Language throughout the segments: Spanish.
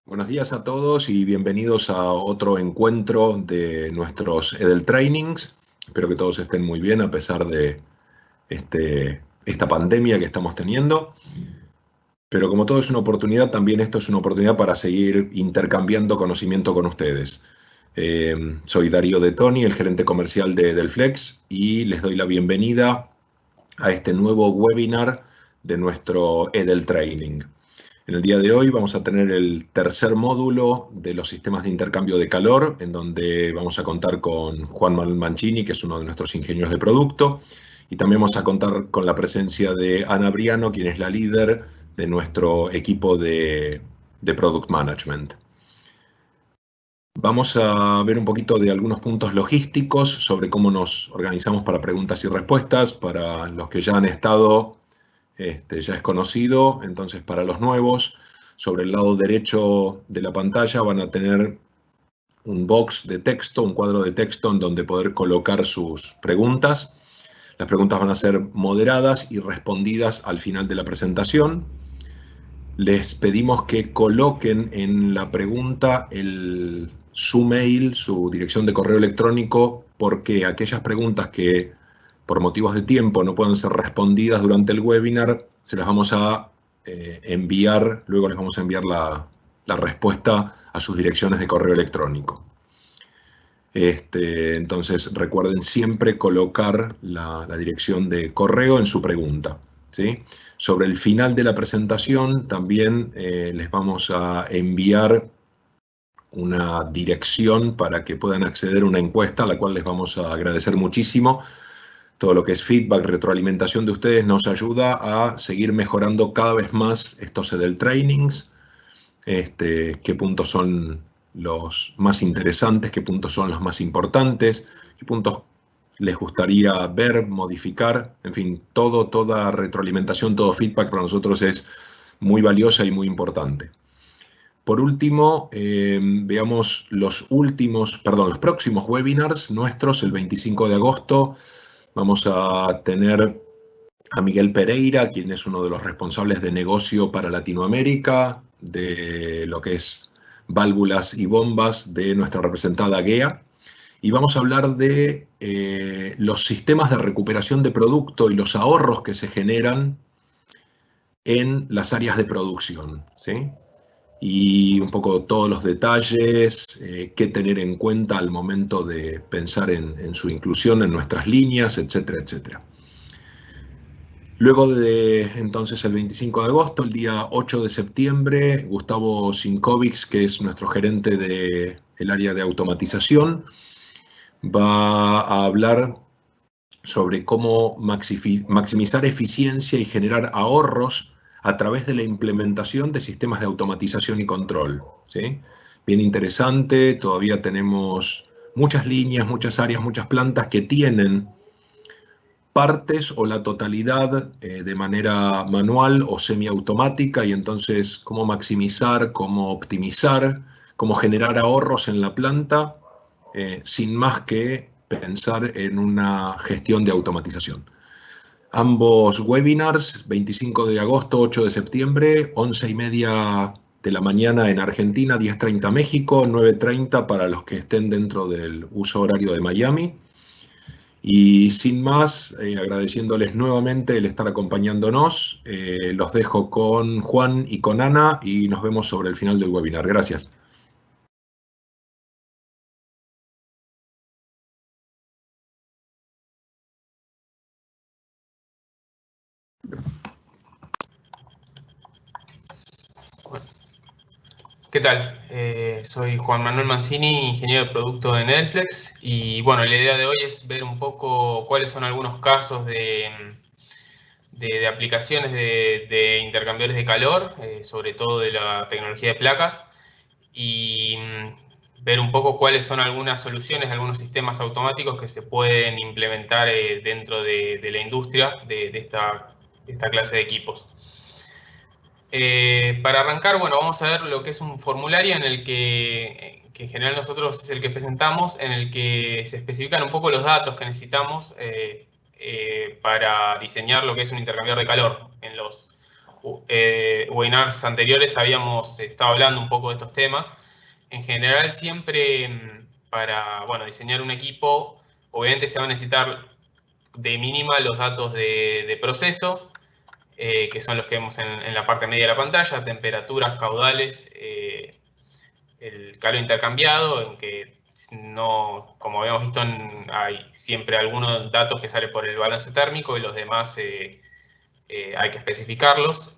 Buenos días a todos y bienvenidos a otro encuentro de nuestros EDEL Trainings. Espero que todos estén muy bien a pesar de esta pandemia que estamos teniendo. Pero como todo es una oportunidad, también esto es una oportunidad para seguir intercambiando conocimiento con ustedes. Soy Darío De Toni, el gerente comercial de Edelflex, y les doy la bienvenida a este nuevo webinar de nuestro EDEL Training. En el día de hoy vamos a tener el tercer módulo de los sistemas de intercambio de calor, en donde vamos a contar con Juan Manuel Mancini, que es uno de nuestros ingenieros de producto, y también vamos a contar con la presencia de Ana Briano, quien es la líder de nuestro equipo de Product Management. Vamos a ver un poquito de algunos puntos logísticos sobre cómo nos organizamos para preguntas y respuestas. Para los que ya han estado, ya es conocido. Entonces, para los nuevos, sobre el lado derecho de la pantalla van a tener un box de texto, un cuadro de texto en donde poder colocar sus preguntas. Las preguntas van a ser moderadas y respondidas al final de la presentación. Les pedimos que coloquen en la pregunta su mail, su dirección de correo electrónico, porque aquellas preguntas que por motivos de tiempo no puedan ser respondidas durante el webinar, se las vamos a enviar, luego les vamos a enviar la respuesta a sus direcciones de correo electrónico. Entonces recuerden siempre colocar la dirección de correo en su pregunta, ¿sí? Sobre el final de la presentación también les vamos a enviar una dirección para que puedan acceder a una encuesta, a la cual les vamos a agradecer muchísimo. Todo lo que es feedback, retroalimentación de ustedes nos ayuda a seguir mejorando cada vez más estos EDEL trainings, qué puntos son los más interesantes, qué puntos son los más importantes, qué puntos les gustaría ver, modificar, en fin, toda retroalimentación, todo feedback para nosotros es muy valiosa y muy importante. Por último, veamos los próximos webinars nuestros. El 25 de agosto vamos a tener a Miguel Pereira, quien es uno de los responsables de negocio para Latinoamérica, de lo que es válvulas y bombas de nuestra representada GEA. Y vamos a hablar de los sistemas de recuperación de producto y los ahorros que se generan en las áreas de producción, ¿sí? Y un poco todos los detalles, qué tener en cuenta al momento de pensar en su inclusión en nuestras líneas, etcétera, etcétera. Luego de entonces el 25 de agosto, el día 8 de septiembre, Gustavo Sinkovics, que es nuestro gerente del área de automatización, va a hablar sobre cómo maximizar eficiencia y generar ahorros a través de la implementación de sistemas de automatización y control, ¿sí? Bien interesante, todavía tenemos muchas líneas, muchas áreas, muchas plantas que tienen partes o la totalidad de manera manual o semiautomática, y entonces cómo maximizar, cómo optimizar, cómo generar ahorros en la planta sin más que pensar en una gestión de automatización. Ambos webinars, 25 de agosto, 8 de septiembre, 11:30 de la mañana en Argentina, 10:30 México, 9:30 para los que estén dentro del uso horario de Miami. Y sin más, agradeciéndoles nuevamente el estar acompañándonos, los dejo con Juan y con Ana y nos vemos sobre el final del webinar. Gracias. ¿Qué tal? Soy Juan Manuel Mancini, ingeniero de producto en Edelflex, y bueno, la idea de hoy es ver un poco cuáles son algunos casos de aplicaciones de intercambiadores de calor, sobre todo de la tecnología de placas, y ver un poco cuáles son algunas soluciones, algunos sistemas automáticos que se pueden implementar dentro de la industria de esta clase de equipos. Para arrancar, bueno, vamos a ver lo que es un formulario en el que en general nosotros es el que presentamos, en el que se especifican un poco los datos que necesitamos para diseñar lo que es un intercambiador de calor. En los webinars anteriores habíamos estado hablando un poco de estos temas. En general, siempre para diseñar un equipo, obviamente se va a necesitar de mínima los datos de proceso, que son los que vemos en la parte media de la pantalla, temperaturas, caudales, el calor intercambiado, en que no, como habíamos visto, hay siempre algunos datos que salen por el balance térmico y los demás hay que especificarlos.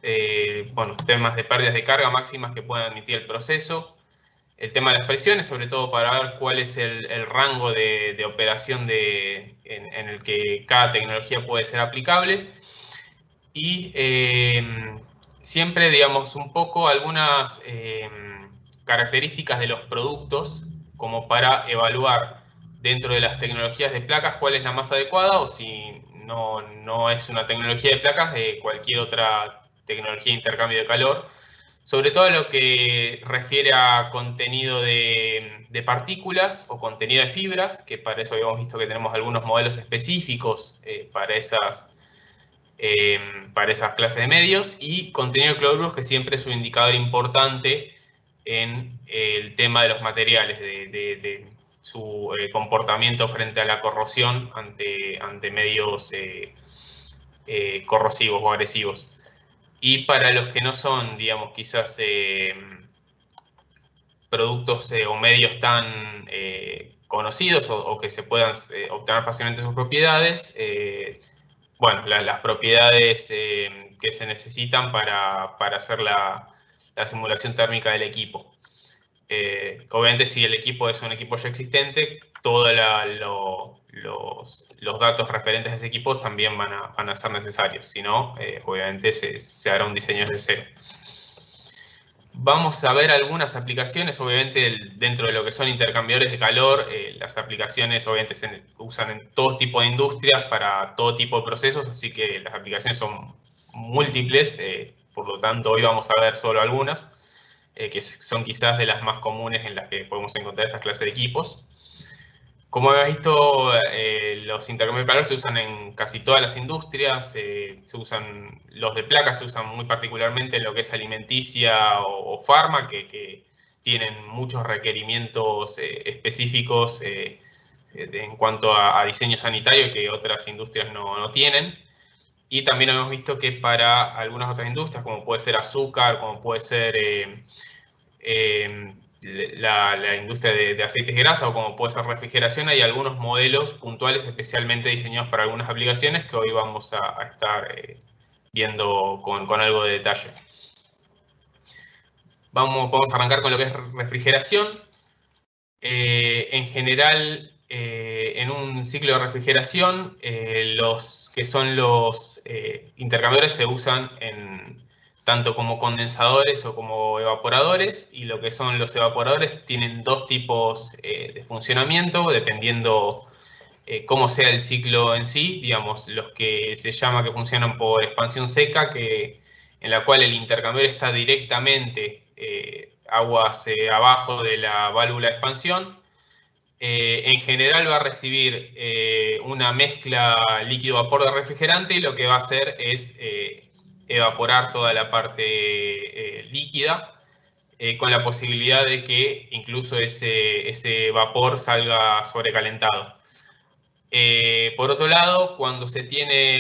Temas de pérdidas de carga máximas que puedan admitir el proceso. El tema de las presiones, sobre todo para ver cuál es el rango de operación en el que cada tecnología puede ser aplicable. Y siempre, digamos, un poco algunas características de los productos como para evaluar dentro de las tecnologías de placas cuál es la más adecuada, o si no es una tecnología de placas, de cualquier otra tecnología de intercambio de calor. Sobre todo lo que refiere a contenido de partículas o contenido de fibras, que para eso habíamos visto que tenemos algunos modelos específicos para esas clases de medios, y contenido de cloruros, que siempre es un indicador importante en el tema de los materiales, de su comportamiento frente a la corrosión ante medios corrosivos o agresivos. Y para los que no son, digamos, quizás productos o medios tan conocidos o que se puedan obtener fácilmente sus propiedades, las propiedades que se necesitan para hacer la simulación térmica del equipo. Obviamente, si el equipo es un equipo ya existente, todos los datos referentes a ese equipo también van a ser necesarios. Si no, obviamente se hará un diseño desde cero. Vamos a ver algunas aplicaciones, obviamente, dentro de lo que son intercambiadores de calor. Las aplicaciones, obviamente, se usan en todo tipo de industrias para todo tipo de procesos, así que las aplicaciones son múltiples. Por lo tanto, hoy vamos a ver solo algunas, que son quizás de las más comunes en las que podemos encontrar esta clase de equipos. Como hemos visto, los intercambios de calor se usan en casi todas las industrias. Los de placas se usan muy particularmente en lo que es alimenticia o farma, que tienen muchos requerimientos específicos en cuanto a diseño sanitario que otras industrias no tienen. Y también hemos visto que para algunas otras industrias, como puede ser azúcar, como puede ser la industria de aceites grasa, o como puede ser refrigeración, hay algunos modelos puntuales especialmente diseñados para algunas aplicaciones que hoy vamos a estar viendo con algo de detalle. Vamos a arrancar con lo que es refrigeración. En general, en un ciclo de refrigeración, los que son los intercambiadores se usan tanto como condensadores o como evaporadores, y lo que son los evaporadores tienen dos tipos de funcionamiento, dependiendo cómo sea el ciclo en sí. Digamos, los que se llama que funcionan por expansión seca, en la cual el intercambiador está directamente aguas abajo de la válvula de expansión. En general va a recibir una mezcla líquido-vapor de refrigerante, y lo que va a hacer es evaporar toda la parte líquida, con la posibilidad de que incluso ese vapor salga sobrecalentado. Por otro lado, cuando se tiene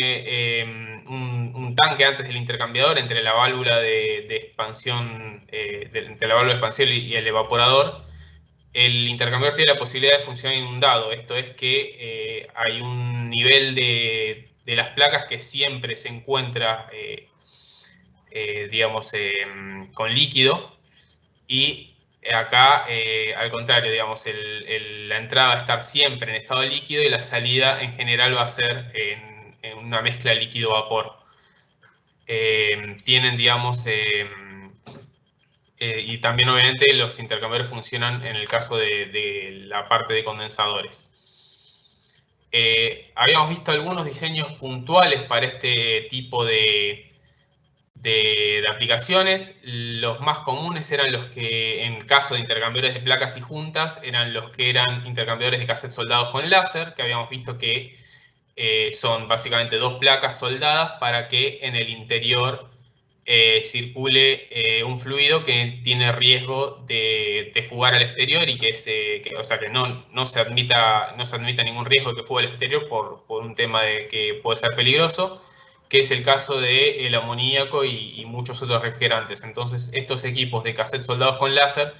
un tanque antes del intercambiador entre la válvula de expansión, entre la válvula de expansión y el evaporador, el intercambiador tiene la posibilidad de funcionar inundado. Esto es que hay un nivel de las placas que siempre se encuentra, digamos, con líquido, y acá, al contrario, digamos, la entrada va a estar siempre en estado líquido y la salida en general va a ser en una mezcla líquido-vapor. Tienen, digamos, y también obviamente los intercambiadores funcionan en el caso de la parte de condensadores. Habíamos visto algunos diseños puntuales para este tipo de aplicaciones. Los más comunes eran los que, en caso de intercambiadores de placas y juntas, eran los que eran intercambiadores de cassettes soldados con láser, que habíamos visto que son básicamente dos placas soldadas para que en el interior circule un fluido que tiene riesgo de fugar al exterior y o sea, que no se admita ningún riesgo de que fugue al exterior por un tema de que puede ser peligroso, que es el caso del amoníaco y muchos otros refrigerantes. Entonces, estos equipos de cassettes soldados con láser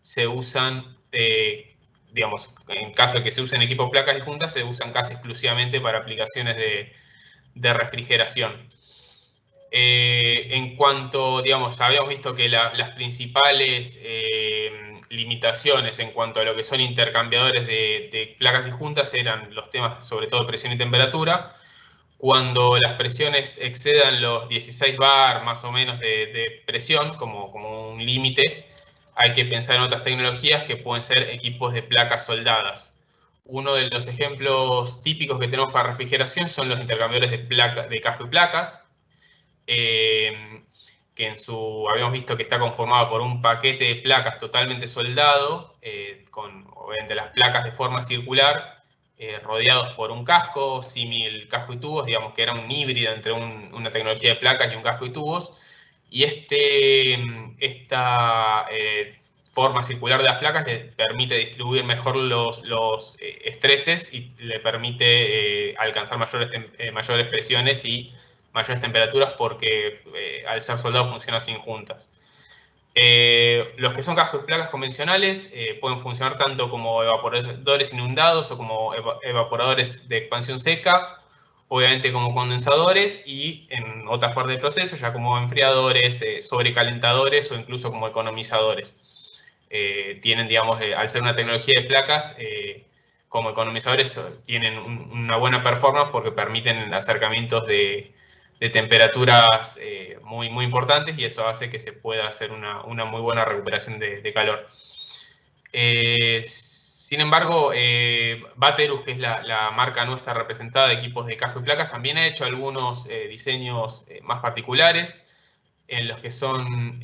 se usan, digamos, en caso de que se usen equipos placas y juntas, se usan casi exclusivamente para aplicaciones de refrigeración. En cuanto, digamos, habíamos visto que las principales limitaciones en cuanto a lo que son intercambiadores de placas y juntas eran los temas sobre todo de presión y temperatura. Cuando las presiones excedan los 16 bar más o menos de presión como un límite, hay que pensar en otras tecnologías que pueden ser equipos de placas soldadas. Uno de los ejemplos típicos que tenemos para refrigeración son los intercambiadores de casco y placas, que habíamos visto que está conformado por un paquete de placas totalmente soldado, con obviamente las placas de forma circular, rodeados por un casco, símil casco y tubos, digamos que era un híbrido entre una tecnología de placas y un casco y tubos, y esta forma circular de las placas le permite distribuir mejor los estreses y le permite alcanzar mayores presiones y mayores temperaturas porque al ser soldado funciona sin juntas. Los que son cascos y placas convencionales pueden funcionar tanto como evaporadores inundados o como evaporadores de expansión seca, obviamente como condensadores y en otras partes del proceso ya como enfriadores, sobrecalentadores o incluso como economizadores. Tienen, digamos, al ser una tecnología de placas, como economizadores tienen una buena performance porque permiten acercamientos de temperaturas muy importantes y eso hace que se pueda hacer una muy buena recuperación de calor. Sin embargo, Baterus, que es la marca nuestra representada de equipos de casco y placas, también ha hecho algunos diseños más particulares en los que son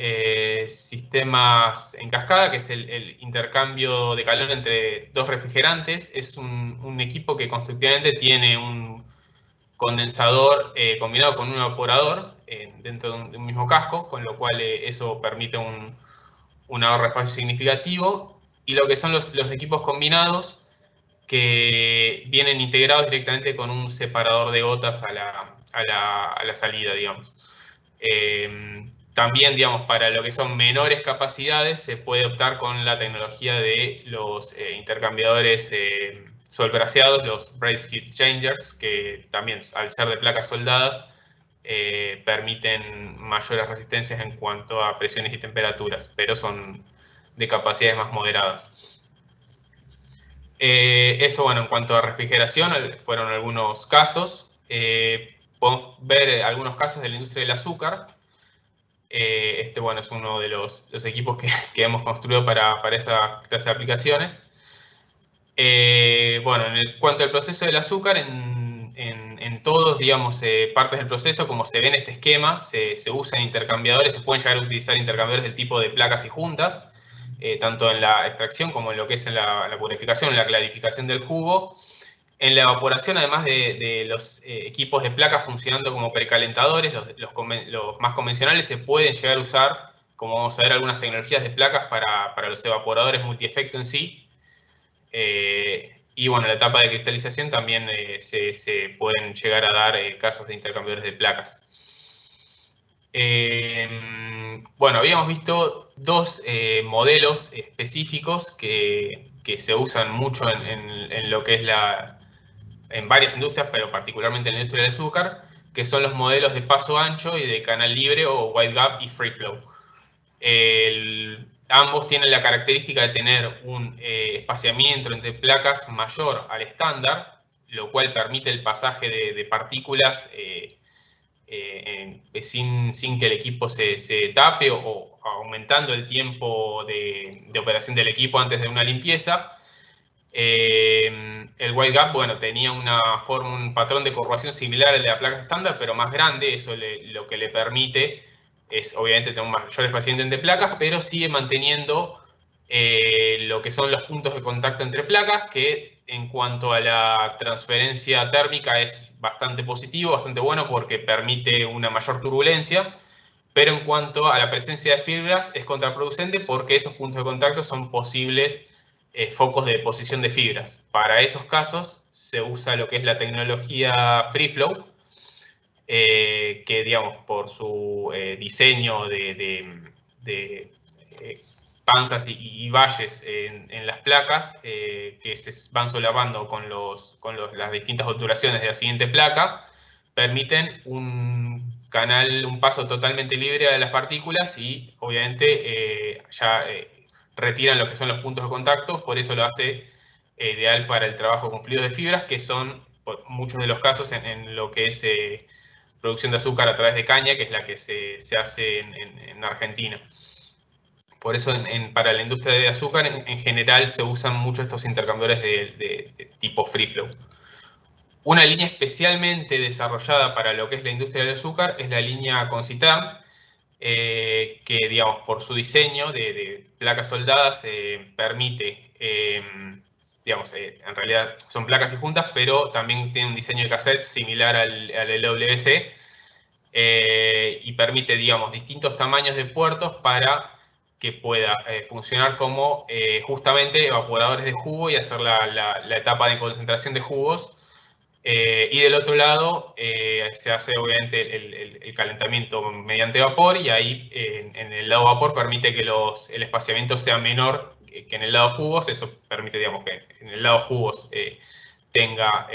sistemas en cascada, que es el intercambio de calor entre dos refrigerantes. Es un equipo que constructivamente tiene un condensador combinado con un evaporador dentro de un mismo casco, con lo cual eso permite un ahorro de espacio significativo. Y lo que son los equipos combinados, que vienen integrados directamente con un separador de gotas a la salida, digamos. También, digamos, para lo que son menores capacidades, se puede optar con la tecnología de los intercambiadores solbraceados, los brace heat exchangers, que también, al ser de placas soldadas, permiten mayores resistencias en cuanto a presiones y temperaturas, pero son de capacidades más moderadas. Eso, bueno, en cuanto a refrigeración, fueron algunos casos. Podemos ver algunos casos de la industria del azúcar. Bueno, es uno de los equipos que hemos construido para esa clase de aplicaciones. Bueno, en cuanto al proceso del azúcar, en todos, digamos, partes del proceso, como se ve en este esquema, se usan intercambiadores, se pueden llegar a utilizar intercambiadores del tipo de placas y juntas, tanto en la extracción como en lo que es en la purificación, en la clarificación del jugo. En la evaporación, además de los equipos de placas funcionando como precalentadores, los más convencionales se pueden llegar a usar, como vamos a ver, algunas tecnologías de placas para los evaporadores multiefecto en sí. Y bueno, en la etapa de cristalización también se pueden llegar a dar casos de intercambiadores de placas. Bueno, habíamos visto dos modelos específicos que se usan mucho en lo que es en varias industrias, pero particularmente en la industria del azúcar, que son los modelos de paso ancho y de canal libre o wide gap y free flow. Ambos tienen la característica de tener un espaciamiento entre placas mayor al estándar, lo cual permite el pasaje de partículas sin que el equipo se tape o aumentando el tiempo de operación del equipo antes de una limpieza. El wide gap, bueno, tenía un patrón de curvación similar al de la placa estándar, pero más grande. Eso lo que le permite es, obviamente, tener un mayor espaciamiento entre placas, pero sigue manteniendo lo que son los puntos de contacto entre placas, que en cuanto a la transferencia térmica es bastante positivo, bastante bueno, porque permite una mayor turbulencia, pero en cuanto a la presencia de fibras es contraproducente porque esos puntos de contacto son posibles focos de deposición de fibras. Para esos casos se usa lo que es la tecnología Free Flow, que digamos por su diseño de panzas y valles en las placas que se van solapando con las distintas obturaciones de la siguiente placa, permiten un paso totalmente libre de las partículas y obviamente retiran lo que son los puntos de contacto, por eso lo hace ideal para el trabajo con fluidos de fibras, que son por muchos de los casos en lo que es producción de azúcar a través de caña, que es la que se hace en Argentina. Por eso para la industria de azúcar en general se usan mucho estos intercambiadores de tipo free flow. Una línea especialmente desarrollada para lo que es la industria del azúcar es la línea Concitam, que digamos por su diseño de placas soldadas permite, digamos, en realidad son placas y juntas, pero también tiene un diseño de cassette similar al LWC y permite, digamos, distintos tamaños de puertos para que pueda funcionar como justamente evaporadores de jugo y hacer la etapa de concentración de jugos. Y del otro lado se hace obviamente el calentamiento mediante vapor y ahí en el lado vapor permite que el espaciamiento sea menor que en el lado jugos. Eso permite, digamos, que en el lado jugos tenga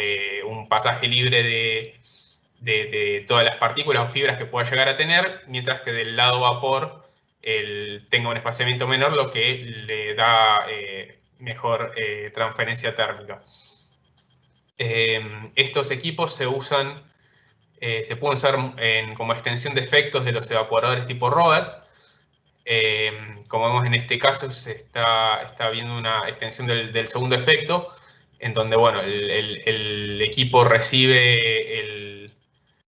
un pasaje libre de todas las partículas o fibras que pueda llegar a tener, mientras que del lado vapor tenga un espaciamiento menor, lo que le da mejor transferencia térmica. Estos equipos se usan, se pueden usar como extensión de efectos de los evaporadores tipo Robert. Como vemos en este caso se está viendo una extensión del segundo efecto, en donde bueno, el equipo recibe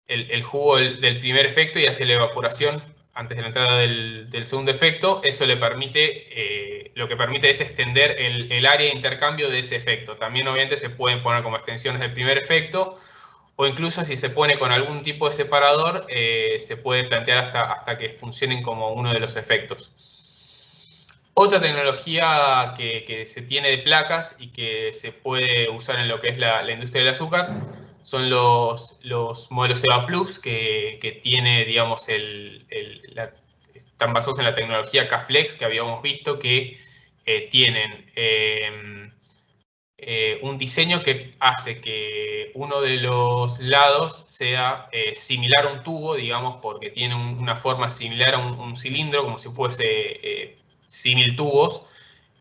el jugo del primer efecto y hace la evaporación antes de la entrada del segundo efecto. Eso le permite, lo que permite es extender el área de intercambio de ese efecto. También obviamente se pueden poner como extensiones del primer efecto, o incluso si se pone con algún tipo de separador, se puede plantear hasta que funcionen como uno de los efectos. Otra tecnología que se tiene de placas y que se puede usar en lo que es la industria del azúcar son los modelos EVA Plus que tiene, digamos, están basados en la tecnología K-Flex que habíamos visto, que tienen un diseño que hace que uno de los lados sea similar a un tubo, digamos, porque tiene una forma similar a un cilindro, como si fuese símil tubos,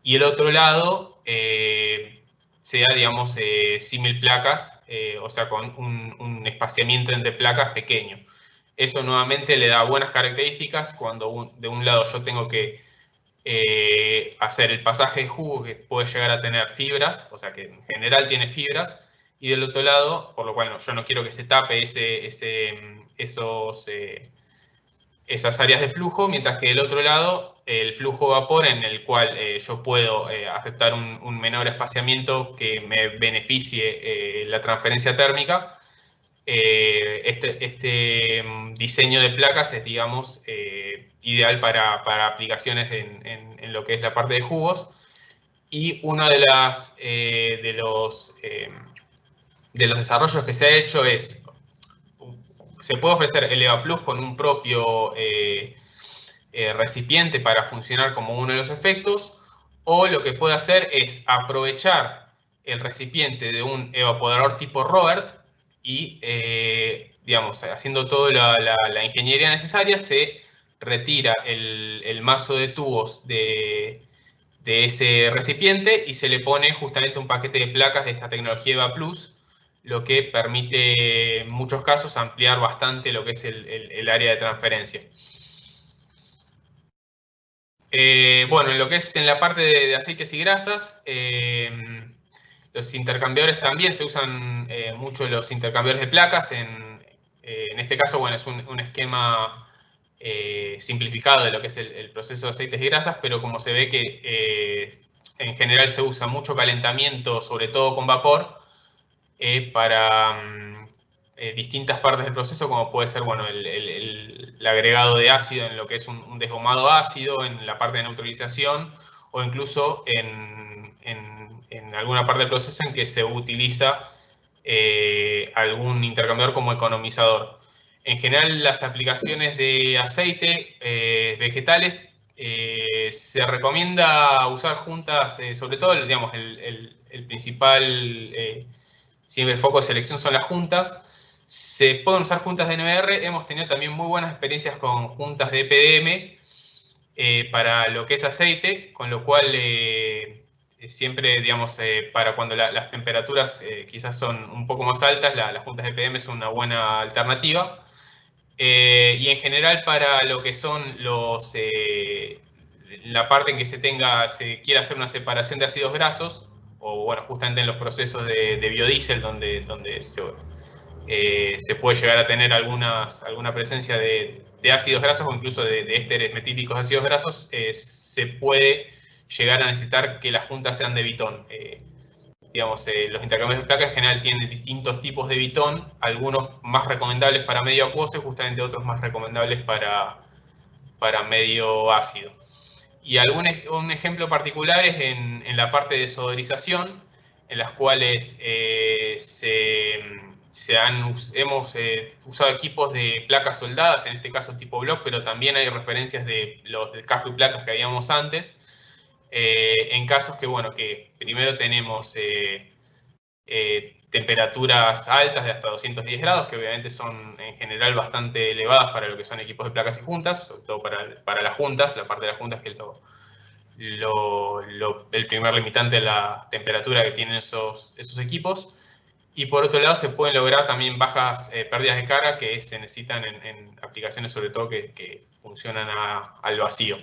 y el otro lado sea, digamos, símil placas, o sea, con un espaciamiento entre placas pequeño. Eso nuevamente le da buenas características cuando de un lado yo tengo que hacer el pasaje de jugo, que puede llegar a tener fibras, o sea que en general tiene fibras, y del otro lado, por lo cual yo no quiero que se tape esas áreas de flujo, mientras que del otro lado el flujo vapor en el cual yo puedo aceptar un menor espaciamiento que me beneficie la transferencia térmica. Este diseño de placas es, digamos, ideal para aplicaciones en lo que es la parte de jugos. Y uno de los desarrollos que se ha hecho es, se puede ofrecer el EVA Plus con un propio recipiente para funcionar como uno de los efectos, o lo que puede hacer es aprovechar el recipiente de un evaporador tipo Robert y, digamos, haciendo toda la ingeniería necesaria, se retira el mazo de tubos de ese recipiente y se le pone justamente un paquete de placas de esta tecnología EVA Plus, lo que permite en muchos casos ampliar bastante lo que es el área de transferencia. Bueno, en lo que es en la parte de aceites y grasas, los intercambiadores también se usan mucho los intercambiadores de placas. En este caso, bueno, es un esquema simplificado de lo que es el proceso de aceites y grasas, pero como se ve que en general se usa mucho calentamiento, sobre todo con vapor, para distintas partes del proceso, como puede ser, bueno, el agregado de ácido en lo que es un desgomado ácido, en la parte de neutralización, o incluso en alguna parte del proceso en que se utiliza algún intercambiador como economizador. En general, las aplicaciones de aceite vegetales se recomienda usar juntas, sobre todo, digamos, el principal, siempre el foco de selección son las juntas. Se pueden usar juntas de NBR, hemos tenido también muy buenas experiencias con juntas de EPDM para lo que es aceite, con lo cual siempre, digamos, para cuando las temperaturas quizás son un poco más altas, las juntas de EPDM son una buena alternativa. Y en general para lo que son la parte en que se quiera hacer una separación de ácidos grasos, o bueno, justamente en los procesos de biodiesel donde se puede llegar a tener alguna presencia de ácidos grasos o incluso de ésteres metílicos de ácidos grasos, se puede llegar a necesitar que las juntas sean de Vitón. Digamos, los intercambios de placas en general tienen distintos tipos de Vitón, algunos más recomendables para medio acuoso y justamente otros más recomendables para medio ácido. Y un ejemplo particular es en la parte de desodorización, en las cuales hemos usado equipos de placas soldadas, en este caso tipo block, pero también hay referencias de los de casco y placas que habíamos antes, en casos que, bueno, que primero tenemos temperaturas altas de hasta 210 grados, que obviamente son en general bastante elevadas para lo que son equipos de placas y juntas, sobre todo para las juntas, la parte de las juntas que es el primer limitante de la temperatura que tienen esos equipos. Y por otro lado se pueden lograr también bajas pérdidas de carga que se necesitan en aplicaciones sobre todo que funcionan al vacío.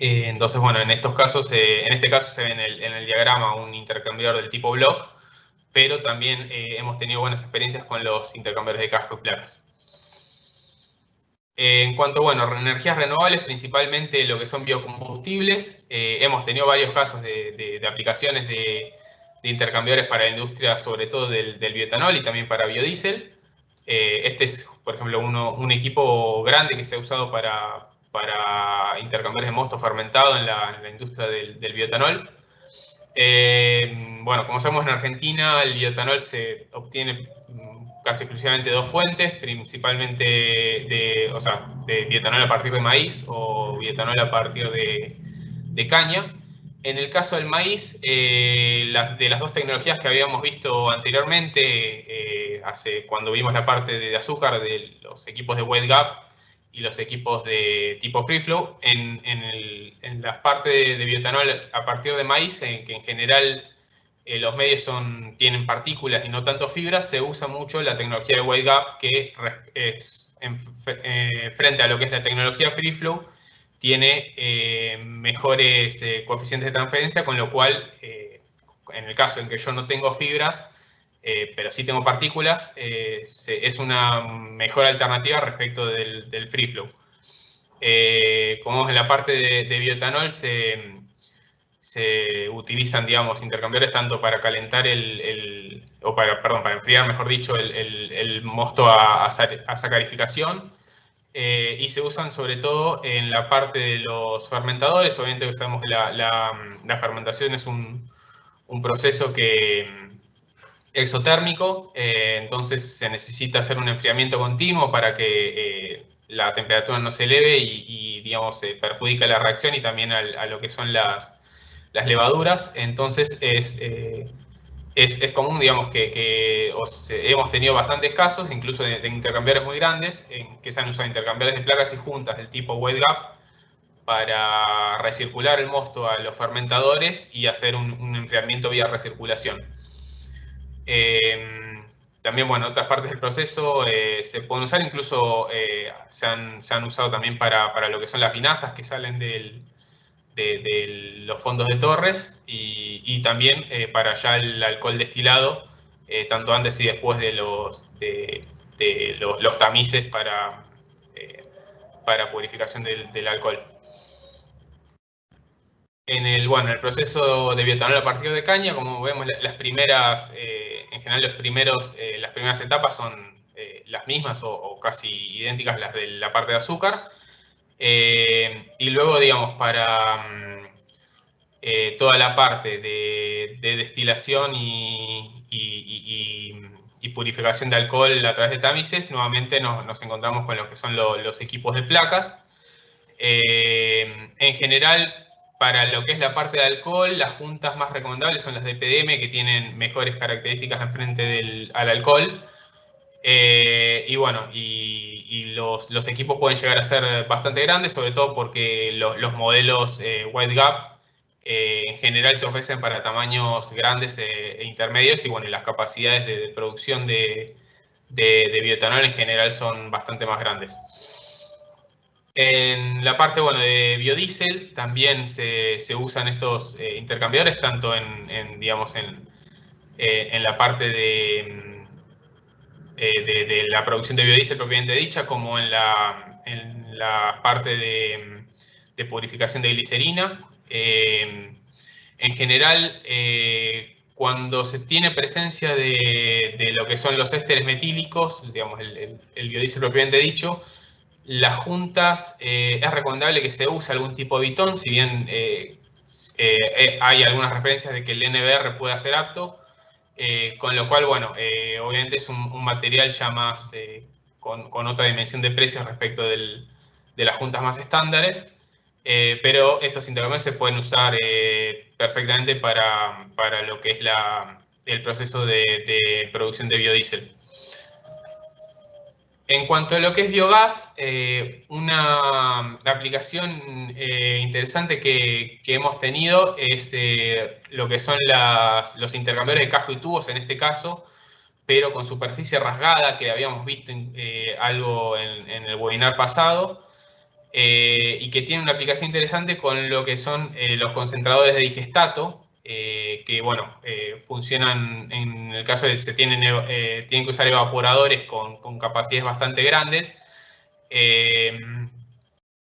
Entonces, bueno, en estos casos, en este caso se ve en el diagrama un intercambiador del tipo block, pero también hemos tenido buenas experiencias con los intercambiadores de casco y placas. En cuanto, bueno, energías renovables, principalmente lo que son biocombustibles, hemos tenido varios casos de aplicaciones de intercambiadores para la industria, sobre todo del bioetanol y también para biodiesel. Este es, por ejemplo, un equipo grande que se ha usado para intercambiadores de mosto fermentado en la industria del bioetanol. Bueno, como sabemos en Argentina, el bioetanol se obtiene casi exclusivamente de dos fuentes, principalmente de bioetanol a partir de maíz o bioetanol a partir de caña. En el caso del maíz, de las dos tecnologías que habíamos visto anteriormente, cuando vimos la parte de azúcar de los equipos de wide gap y los equipos de tipo free flow, en la parte de bioetanol a partir de maíz, que en general los medios tienen partículas y no tanto fibras, se usa mucho la tecnología de wide gap, que es frente a lo que es la tecnología free flow, tiene mejores coeficientes de transferencia, con lo cual, en el caso en que yo no tengo fibras, pero sí tengo partículas, es una mejor alternativa respecto del free flow. Como vemos en la parte de bioetanol, se utilizan, digamos, intercambiadores tanto para calentar para enfriar, mejor dicho, el mosto a sacarificación, y se usan sobre todo en la parte de los fermentadores. Obviamente sabemos que la fermentación es un proceso exotérmico, entonces se necesita hacer un enfriamiento continuo para que la temperatura no se eleve y digamos, perjudica la reacción y también a lo que son las levaduras. Entonces es común, digamos, que hemos tenido bastantes casos, incluso de intercambiadores muy grandes, en que se han usado intercambiadores de placas y juntas del tipo wide gap para recircular el mosto a los fermentadores y hacer un enfriamiento vía recirculación. También, bueno, otras partes del proceso se pueden usar, incluso se han usado también para lo que son las vinazas que salen de los fondos de torres y también para ya el alcohol destilado, tanto antes y después de los tamices para purificación del alcohol. En el proceso de bioetanol a partir de caña, como vemos, las primeras en general las primeras etapas son las mismas o casi idénticas a las de la parte de azúcar. Y luego, digamos, para toda la parte de destilación y purificación de alcohol a través de tamices, nuevamente nos encontramos con lo que son los equipos de placas. En general, para lo que es la parte de alcohol, las juntas más recomendables son las de PDM, que tienen mejores características en frente al alcohol. Y bueno, los equipos pueden llegar a ser bastante grandes, sobre todo porque los modelos Wide Gap en general se ofrecen para tamaños grandes e intermedios, y bueno, las capacidades de producción de bioetanol en general son bastante más grandes. En la parte, bueno, de biodiesel también se usan estos intercambiadores, tanto digamos, en la parte de la producción de biodiesel propiamente dicha, como en la parte de purificación de glicerina. En general, cuando se tiene presencia de lo que son los ésteres metílicos, digamos, el biodiesel propiamente dicho, las juntas, es recomendable que se use algún tipo de bitón, si bien hay algunas referencias de que el NBR puede ser apto, con lo cual, bueno, obviamente es un material ya más con otra dimensión de precios respecto de las juntas más estándares, pero estos intercambios se pueden usar perfectamente para lo que es el proceso de producción de biodiesel. En cuanto a lo que es biogás, una aplicación interesante que hemos tenido es lo que son los intercambiadores de casco y tubos, en este caso, pero con superficie rasgada, que habíamos visto algo en el webinar pasado, y que tiene una aplicación interesante con lo que son los concentradores de digestato, que bueno, funcionan en el caso de que tienen que usar evaporadores con capacidades bastante grandes, e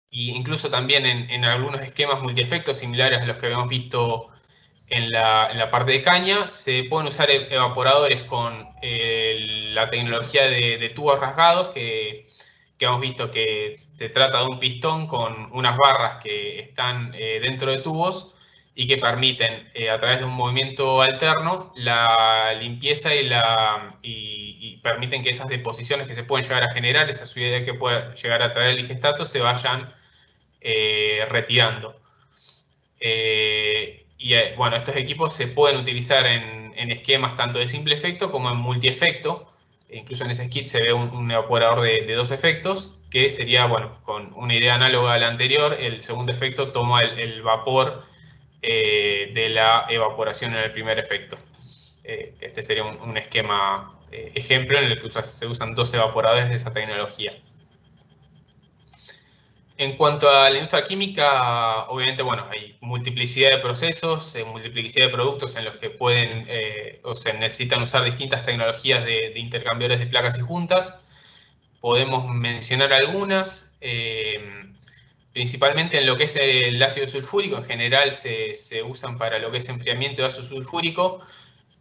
incluso también en algunos esquemas multiefectos similares a los que habíamos visto en la parte de caña, se pueden usar evaporadores con la tecnología de tubos rasgados, que hemos visto que se trata de un pistón con unas barras que están dentro de tubos y que permiten, a través de un movimiento alterno, la limpieza y permiten que esas deposiciones que se pueden llegar a generar, esa suciedad que puede llegar a traer el digestato, se vayan retirando. Bueno, estos equipos se pueden utilizar en esquemas tanto de simple efecto como en multiefecto. Incluso en ese kit se ve un evaporador de 2 efectos, que sería, bueno, con una idea análoga a la anterior. El segundo efecto toma el vapor de la evaporación en el primer efecto. Este sería un esquema ejemplo en el que se usan 2 evaporadores de esa tecnología. En cuanto a la industria química, obviamente, bueno, hay multiplicidad de procesos, multiplicidad de productos en los que pueden o se necesitan usar distintas tecnologías de intercambiadores de placas y juntas. Podemos mencionar algunas, principalmente en lo que es el ácido sulfúrico. En general se usan para lo que es enfriamiento de ácido sulfúrico.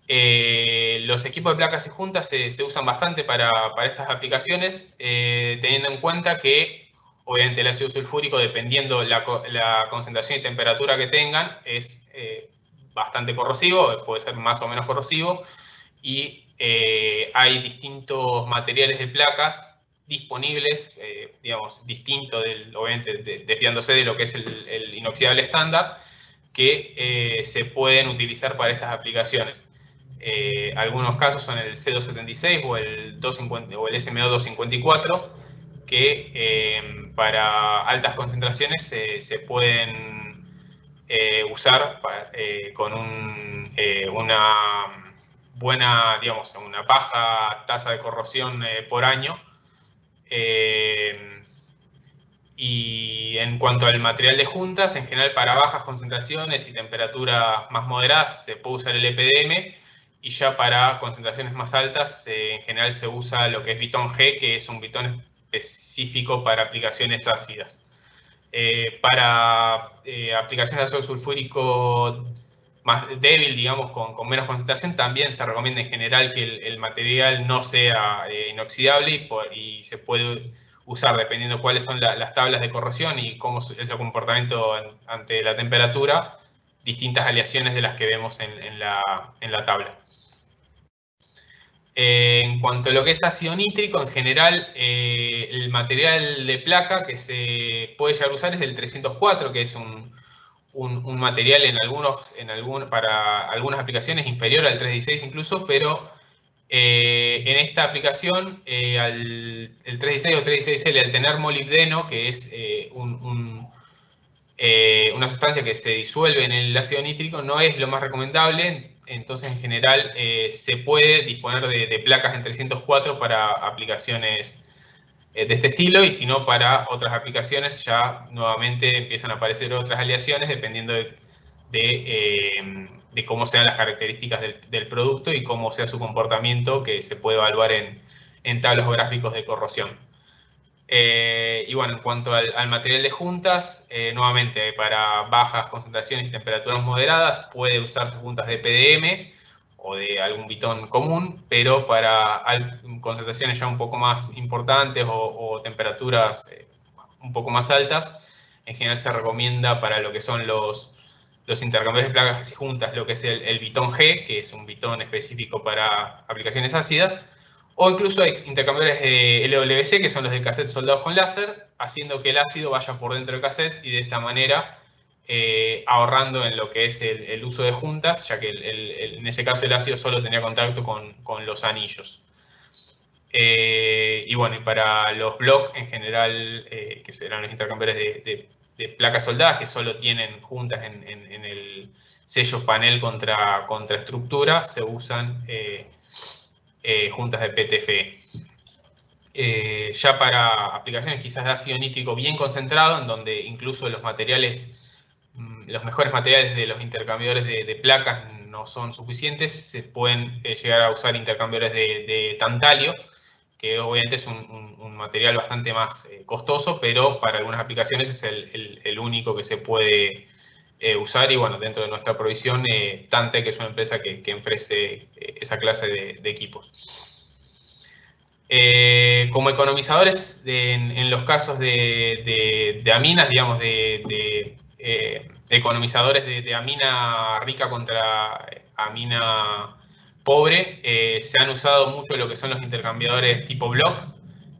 Los equipos de placas y juntas se usan bastante para estas aplicaciones, teniendo en cuenta que obviamente el ácido sulfúrico, dependiendo la concentración y temperatura que tengan, es bastante corrosivo, puede ser más o menos corrosivo, y hay distintos materiales de placas disponibles, digamos, distinto obviamente desviándose de lo que es el inoxidable estándar, que se pueden utilizar para estas aplicaciones. Algunos casos son el C276 o el SMO254, que para altas concentraciones se pueden usar con una buena, digamos, una baja tasa de corrosión por año. Y en cuanto al material de juntas, en general para bajas concentraciones y temperaturas más moderadas se puede usar el EPDM, y ya para concentraciones más altas en general se usa lo que es bitón G, que es un bitón específico para aplicaciones ácidas. Para aplicaciones de ácido sulfúrico más débil, digamos, con menos concentración, también se recomienda en general que el material no sea inoxidable y se puede usar, dependiendo cuáles son las tablas de corrosión y cómo es el comportamiento ante la temperatura, distintas aleaciones de las que vemos en la tabla. En cuanto a lo que es ácido nítrico, en general, el material de placa que se puede llegar a usar es el 304, que es un material para algunas aplicaciones inferior al 316 incluso, pero en esta aplicación, el 316 o 316L, al tener molibdeno, que es una sustancia que se disuelve en el ácido nítrico, no es lo más recomendable. Entonces, en general, se puede disponer de placas en 304 para aplicaciones de este estilo, y si no, para otras aplicaciones ya nuevamente empiezan a aparecer otras aleaciones dependiendo de cómo sean las características del producto y cómo sea su comportamiento, que se puede evaluar en tablas o gráficos de corrosión. Y bueno, en cuanto al material de juntas, nuevamente para bajas concentraciones y temperaturas moderadas puede usarse juntas de PDM o de algún bitón común, pero para concentraciones ya un poco más importantes o temperaturas un poco más altas, en general se recomienda para lo que son los intercambiadores de placas y juntas lo que es el bitón G, que es un bitón específico para aplicaciones ácidas, o incluso hay intercambiadores de LWC, que son los de cassette soldados con láser, haciendo que el ácido vaya por dentro del cassette y de esta manera ahorrando en lo que es el uso de juntas, ya que en ese caso el ácido solo tenía contacto con los anillos. Y bueno, y para los blocks en general, que serán los intercambiadores de placas soldadas, que solo tienen juntas en el sello panel contra estructura, se usan juntas de PTFE. Ya para aplicaciones quizás de ácido nítrico bien concentrado, en donde incluso los mejores materiales de los intercambiadores de placas no son suficientes, se pueden llegar a usar intercambiadores de tantalio, que obviamente es un material bastante más costoso, pero para algunas aplicaciones es el único que se puede usar. Y bueno, dentro de nuestra provisión, Tantec es una empresa que ofrece esa clase de equipos. Como economizadores, en los casos de aminas, digamos, economizadores de amina rica contra amina pobre, se han usado mucho lo que son los intercambiadores tipo block,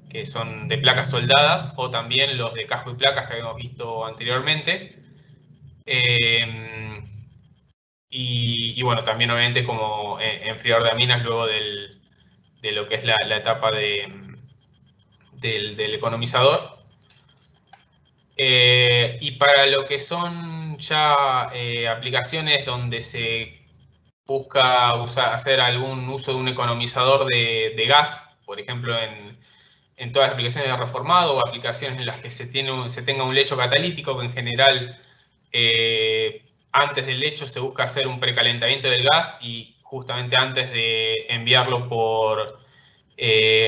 que son de placas soldadas, o también los de casco y placas que habíamos visto anteriormente. Y bueno, también obviamente como enfriador de aminas luego de lo que es la etapa del economizador. Y para lo que son ya aplicaciones donde se busca hacer algún uso de un economizador de gas, por ejemplo en todas las aplicaciones de reformado o aplicaciones en las que se tenga un lecho catalítico, que en general antes del lecho se busca hacer un precalentamiento del gas y justamente antes de enviarlo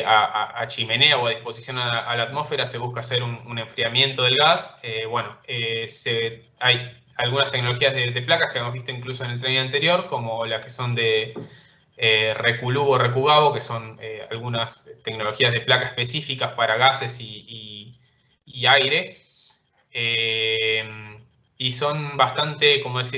a chimenea o a disposición a la atmósfera se busca hacer un enfriamiento del gas. Hay algunas tecnologías de placas que hemos visto incluso en el training anterior, como las que son de Reculub o Recugavo, que son algunas tecnologías de placas específicas para gases y aire. Y son bastante, como les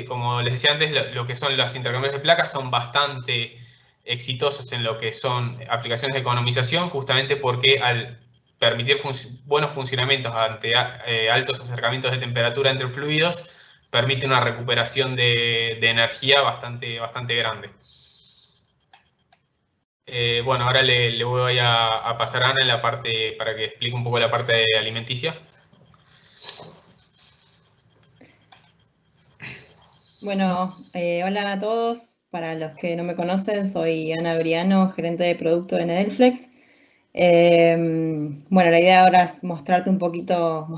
decía antes, lo que son los intercambios de placas son bastante exitosos en lo que son aplicaciones de economización, justamente porque al permitir buenos funcionamientos ante altos acercamientos de temperatura entre fluidos, permite una recuperación de energía bastante grande. Bueno, ahora le voy a pasar a Ana para que explique un poco la parte alimenticia. Bueno, hola a todos. Para los que no me conocen, soy Ana Briano, gerente de producto de Nedelflex. Bueno, la idea ahora es mostrarles un poquito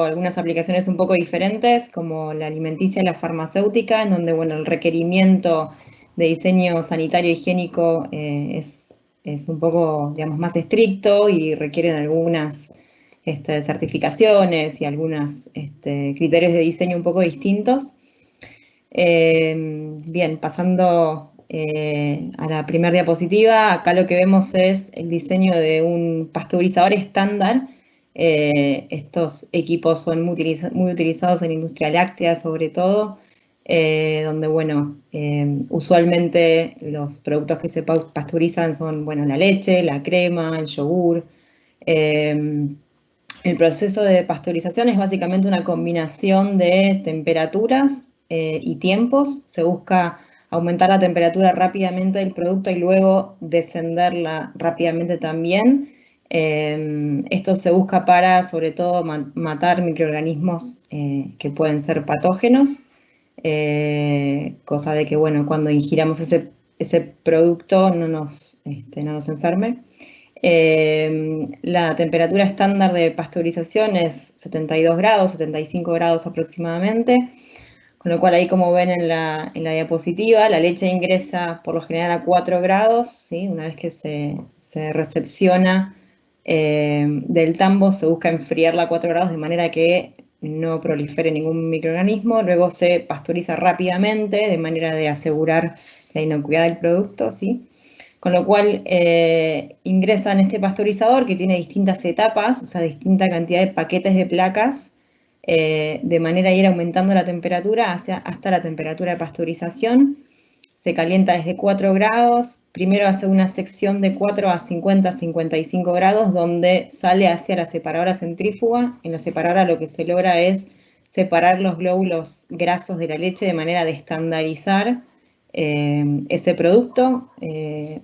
algunas aplicaciones un poco diferentes, como la alimenticia y la farmacéutica, en donde, bueno, el requerimiento de diseño sanitario higiénico es un poco, digamos, más estricto y requieren algunas certificaciones y algunos criterios de diseño un poco distintos. Bien, pasando a la primera diapositiva, acá lo que vemos es el diseño de un pasteurizador estándar. Estos equipos son muy utilizados en industria láctea, sobre todo, donde, bueno, usualmente los productos que se pasteurizan son, bueno, la leche, la crema, el yogur. El proceso de pasteurización es básicamente una combinación de temperaturas y tiempos. Se busca aumentar la temperatura rápidamente del producto y luego descenderla rápidamente también. Esto se busca para, sobre todo, matar microorganismos que pueden ser patógenos, cosa de que, bueno, cuando ingiramos ese producto no nos enferme. La temperatura estándar de pasteurización es 72 grados, 75 grados aproximadamente, con lo cual ahí, como ven en la diapositiva, la leche ingresa por lo general a 4 grados, ¿sí? Una vez que se recepciona del tambo, se busca enfriarla a 4 grados de manera que no prolifere ningún microorganismo. Luego se pasteuriza rápidamente de manera de asegurar la inocuidad del producto, ¿sí? Con lo cual ingresa en este pasteurizador que tiene distintas etapas, o sea, distinta cantidad de paquetes de placas, de manera de ir aumentando la temperatura hasta la temperatura de pasteurización. Se calienta desde 4 grados, primero hace una sección de 4 a 50, 55 grados, donde sale hacia la separadora centrífuga. En la separadora lo que se logra es separar los glóbulos grasos de la leche de manera de estandarizar ese producto.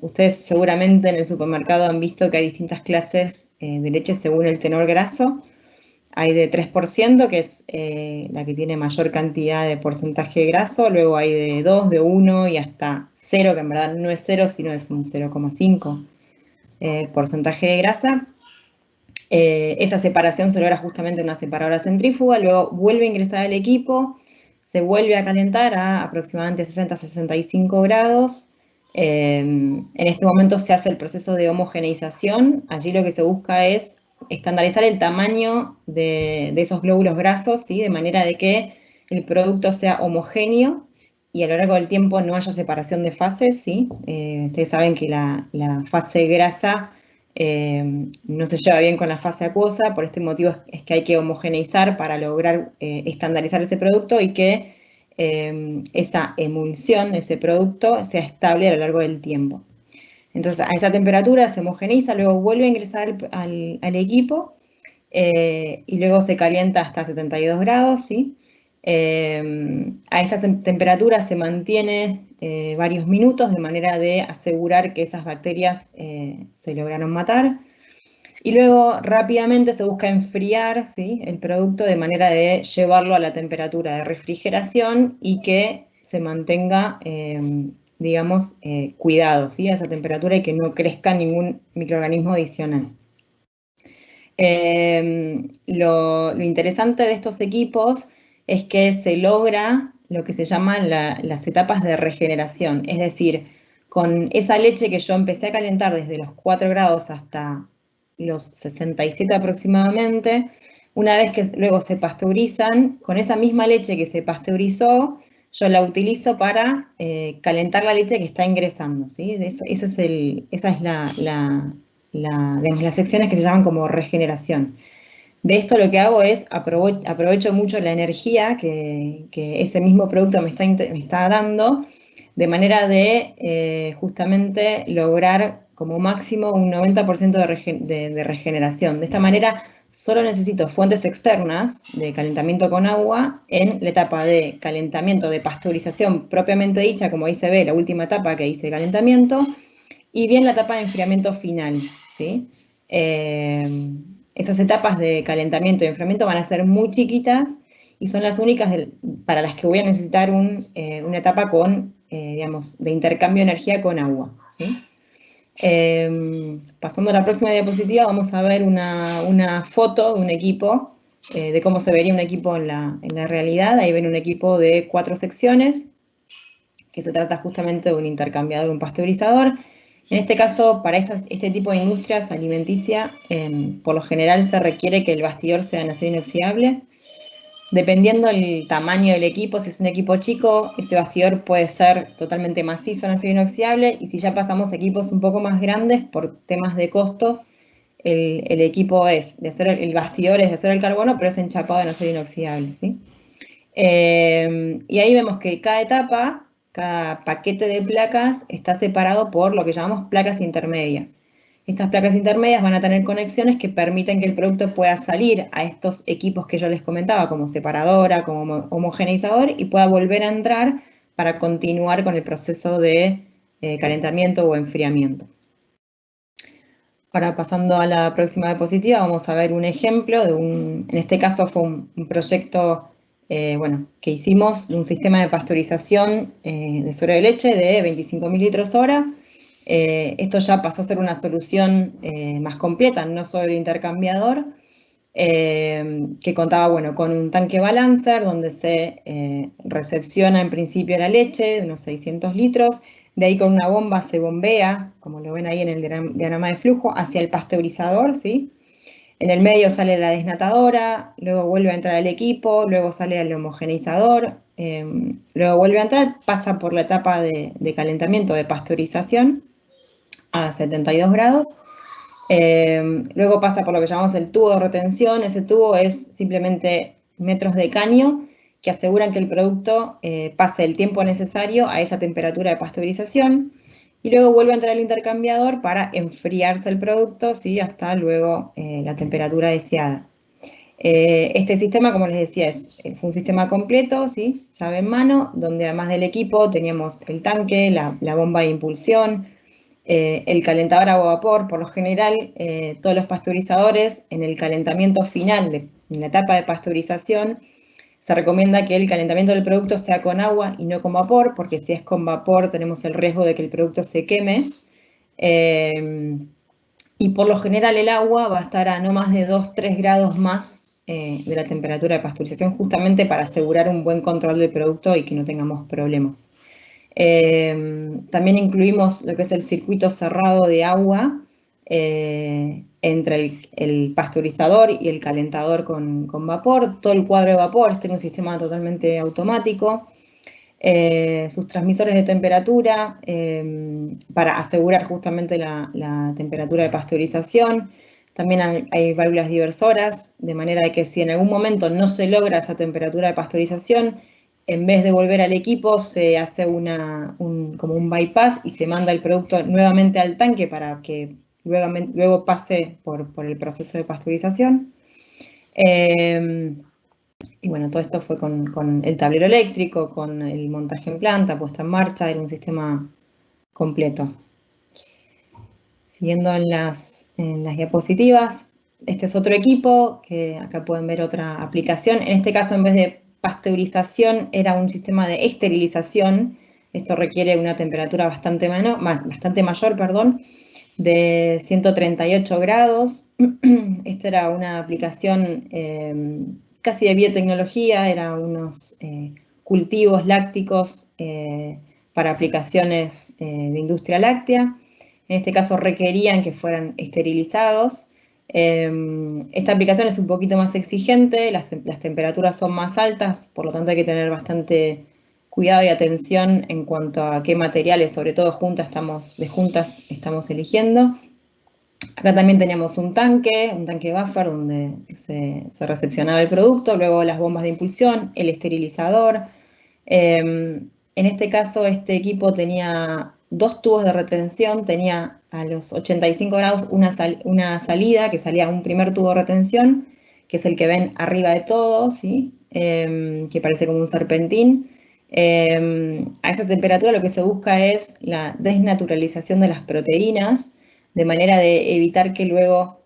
Ustedes seguramente en el supermercado han visto que hay distintas clases de leche según el tenor graso. Hay de 3%, que es la que tiene mayor cantidad de porcentaje graso. Luego hay de 2, de 1 y hasta 0, que en verdad no es 0, sino es un 0,5 porcentaje de grasa. Esa separación se logra justamente en una separadora centrífuga. Luego vuelve a ingresar al equipo, se vuelve a calentar a aproximadamente 60-65 grados. En este momento se hace el proceso de homogeneización. Allí lo que se busca es estandarizar el tamaño de esos glóbulos grasos, ¿sí? De manera de que el producto sea homogéneo y a lo largo del tiempo no haya separación de fases, ¿sí? Ustedes saben que la fase grasa no se lleva bien con la fase acuosa. Por este motivo es que hay que homogeneizar para lograr estandarizar ese producto y que esa emulsión, ese producto, sea estable a lo largo del tiempo. Entonces, a esa temperatura se homogeneiza, luego vuelve a ingresar al equipo y luego se calienta hasta 72 grados, ¿sí? A esta temperatura se mantiene varios minutos de manera de asegurar que esas bacterias se lograron matar. Y luego rápidamente se busca enfriar, ¿sí? El producto de manera de llevarlo a la temperatura de refrigeración y que se mantenga digamos, cuidado, ¿sí? A esa temperatura y que no crezca ningún microorganismo adicional. Lo interesante de estos equipos es que se logra lo que se llaman las etapas de regeneración, es decir, con esa leche que yo empecé a calentar desde los 4 grados hasta los 67 aproximadamente, una vez que luego se pasteurizan, con esa misma leche que se pasteurizó, yo la utilizo para calentar la leche que está ingresando, ¿sí? Esas es digamos, las secciones que se llaman como regeneración. De esto lo que hago es aprovecho mucho la energía que ese mismo producto me está dando, de manera de justamente lograr como máximo un 90% de regeneración. De esta manera solo necesito fuentes externas de calentamiento con agua en la etapa de calentamiento, de pasteurización propiamente dicha, como ahí se ve, la última etapa que dice calentamiento, y bien la etapa de enfriamiento final, ¿sí? Esas etapas de calentamiento y enfriamiento van a ser muy chiquitas y son las únicas para las que voy a necesitar una etapa con, digamos, de intercambio de energía con agua, ¿sí? Pasando a la próxima diapositiva, vamos a ver una foto de un equipo, de cómo se vería un equipo en la realidad. Ahí ven un equipo de 4 secciones, que se trata justamente de un intercambiador, un pasteurizador. En este caso, para este tipo de industrias alimenticia, por lo general se requiere que el bastidor sea de acero inoxidable. Dependiendo del tamaño del equipo, si es un equipo chico, ese bastidor puede ser totalmente macizo en acero inoxidable, y si ya pasamos a equipos un poco más grandes por temas de costo, el equipo es de acero, el bastidor es de acero al carbono, pero es enchapado en acero inoxidable, ¿sí? Y ahí vemos que cada etapa, cada paquete de placas está separado por lo que llamamos placas intermedias. Estas placas intermedias van a tener conexiones que permiten que el producto pueda salir a estos equipos que yo les comentaba, como separadora, como homogeneizador, y pueda volver a entrar para continuar con el proceso de calentamiento o enfriamiento. Ahora, pasando a la próxima diapositiva, vamos a ver un ejemplo de en este caso fue un proyecto que hicimos de un sistema de pasteurización de suero de leche de 25.000 litros hora. Esto ya pasó a ser una solución más completa, no solo el intercambiador, que contaba con un tanque balancer donde se recepciona en principio la leche, de unos 600 litros, de ahí con una bomba se bombea, como lo ven ahí en el diagrama de flujo, hacia el pasteurizador, ¿sí? En el medio sale la desnatadora, luego vuelve a entrar al equipo, luego sale al homogeneizador, luego vuelve a entrar, pasa por la etapa de calentamiento de pasteurización a 72 grados, luego pasa por lo que llamamos el tubo de retención. Ese tubo es simplemente metros de caño que aseguran que el producto pase el tiempo necesario a esa temperatura de pasteurización, y luego vuelve a entrar al intercambiador para enfriarse el producto, ¿sí? Hasta luego la temperatura deseada. Este sistema, como les decía, fue un sistema completo, ¿sí? Llave en mano, donde además del equipo teníamos el tanque, la bomba de impulsión, el calentador agua-vapor. Por lo general, todos los pasteurizadores, en el calentamiento final, en la etapa de pasteurización, se recomienda que el calentamiento del producto sea con agua y no con vapor, porque si es con vapor tenemos el riesgo de que el producto se queme. Y por lo general el agua va a estar a no más de 2-3 grados más de la temperatura de pasteurización, justamente para asegurar un buen control del producto y que no tengamos problemas. También incluimos lo que es el circuito cerrado de agua entre el pasteurizador y el calentador con vapor. Todo el cuadro de vapor está en un sistema totalmente automático. Sus transmisores de temperatura para asegurar justamente la temperatura de pasteurización. También hay válvulas diversoras, de manera de que si en algún momento no se logra esa temperatura de pasteurización, en vez de volver al equipo, se hace como un bypass y se manda el producto nuevamente al tanque para que luego pase por el proceso de pasteurización. Y bueno, todo esto fue con el tablero eléctrico, con el montaje en planta, puesta en marcha, era un sistema completo. Siguiendo en las diapositivas, este es otro equipo, que acá pueden ver otra aplicación. En este caso, en vez de pasteurización, era un sistema de esterilización. Esto requiere una temperatura bastante mayor, de 138 grados. Esta era una aplicación casi de biotecnología, eran unos cultivos lácticos para aplicaciones de industria láctea. En este caso requerían que fueran esterilizados. Esta aplicación es un poquito más exigente, las temperaturas son más altas, por lo tanto hay que tener bastante cuidado y atención en cuanto a qué materiales, sobre todo de juntas estamos eligiendo. Acá también teníamos un tanque buffer donde se recepcionaba el producto, luego las bombas de impulsión, el esterilizador. En este caso, este equipo tenía 2 tubos de retención, tenía a los 85 grados una salida que salía a un primer tubo de retención, que es el que ven arriba de todo, ¿sí? Que parece como un serpentín. A esa temperatura lo que se busca es la desnaturalización de las proteínas, de manera de evitar que luego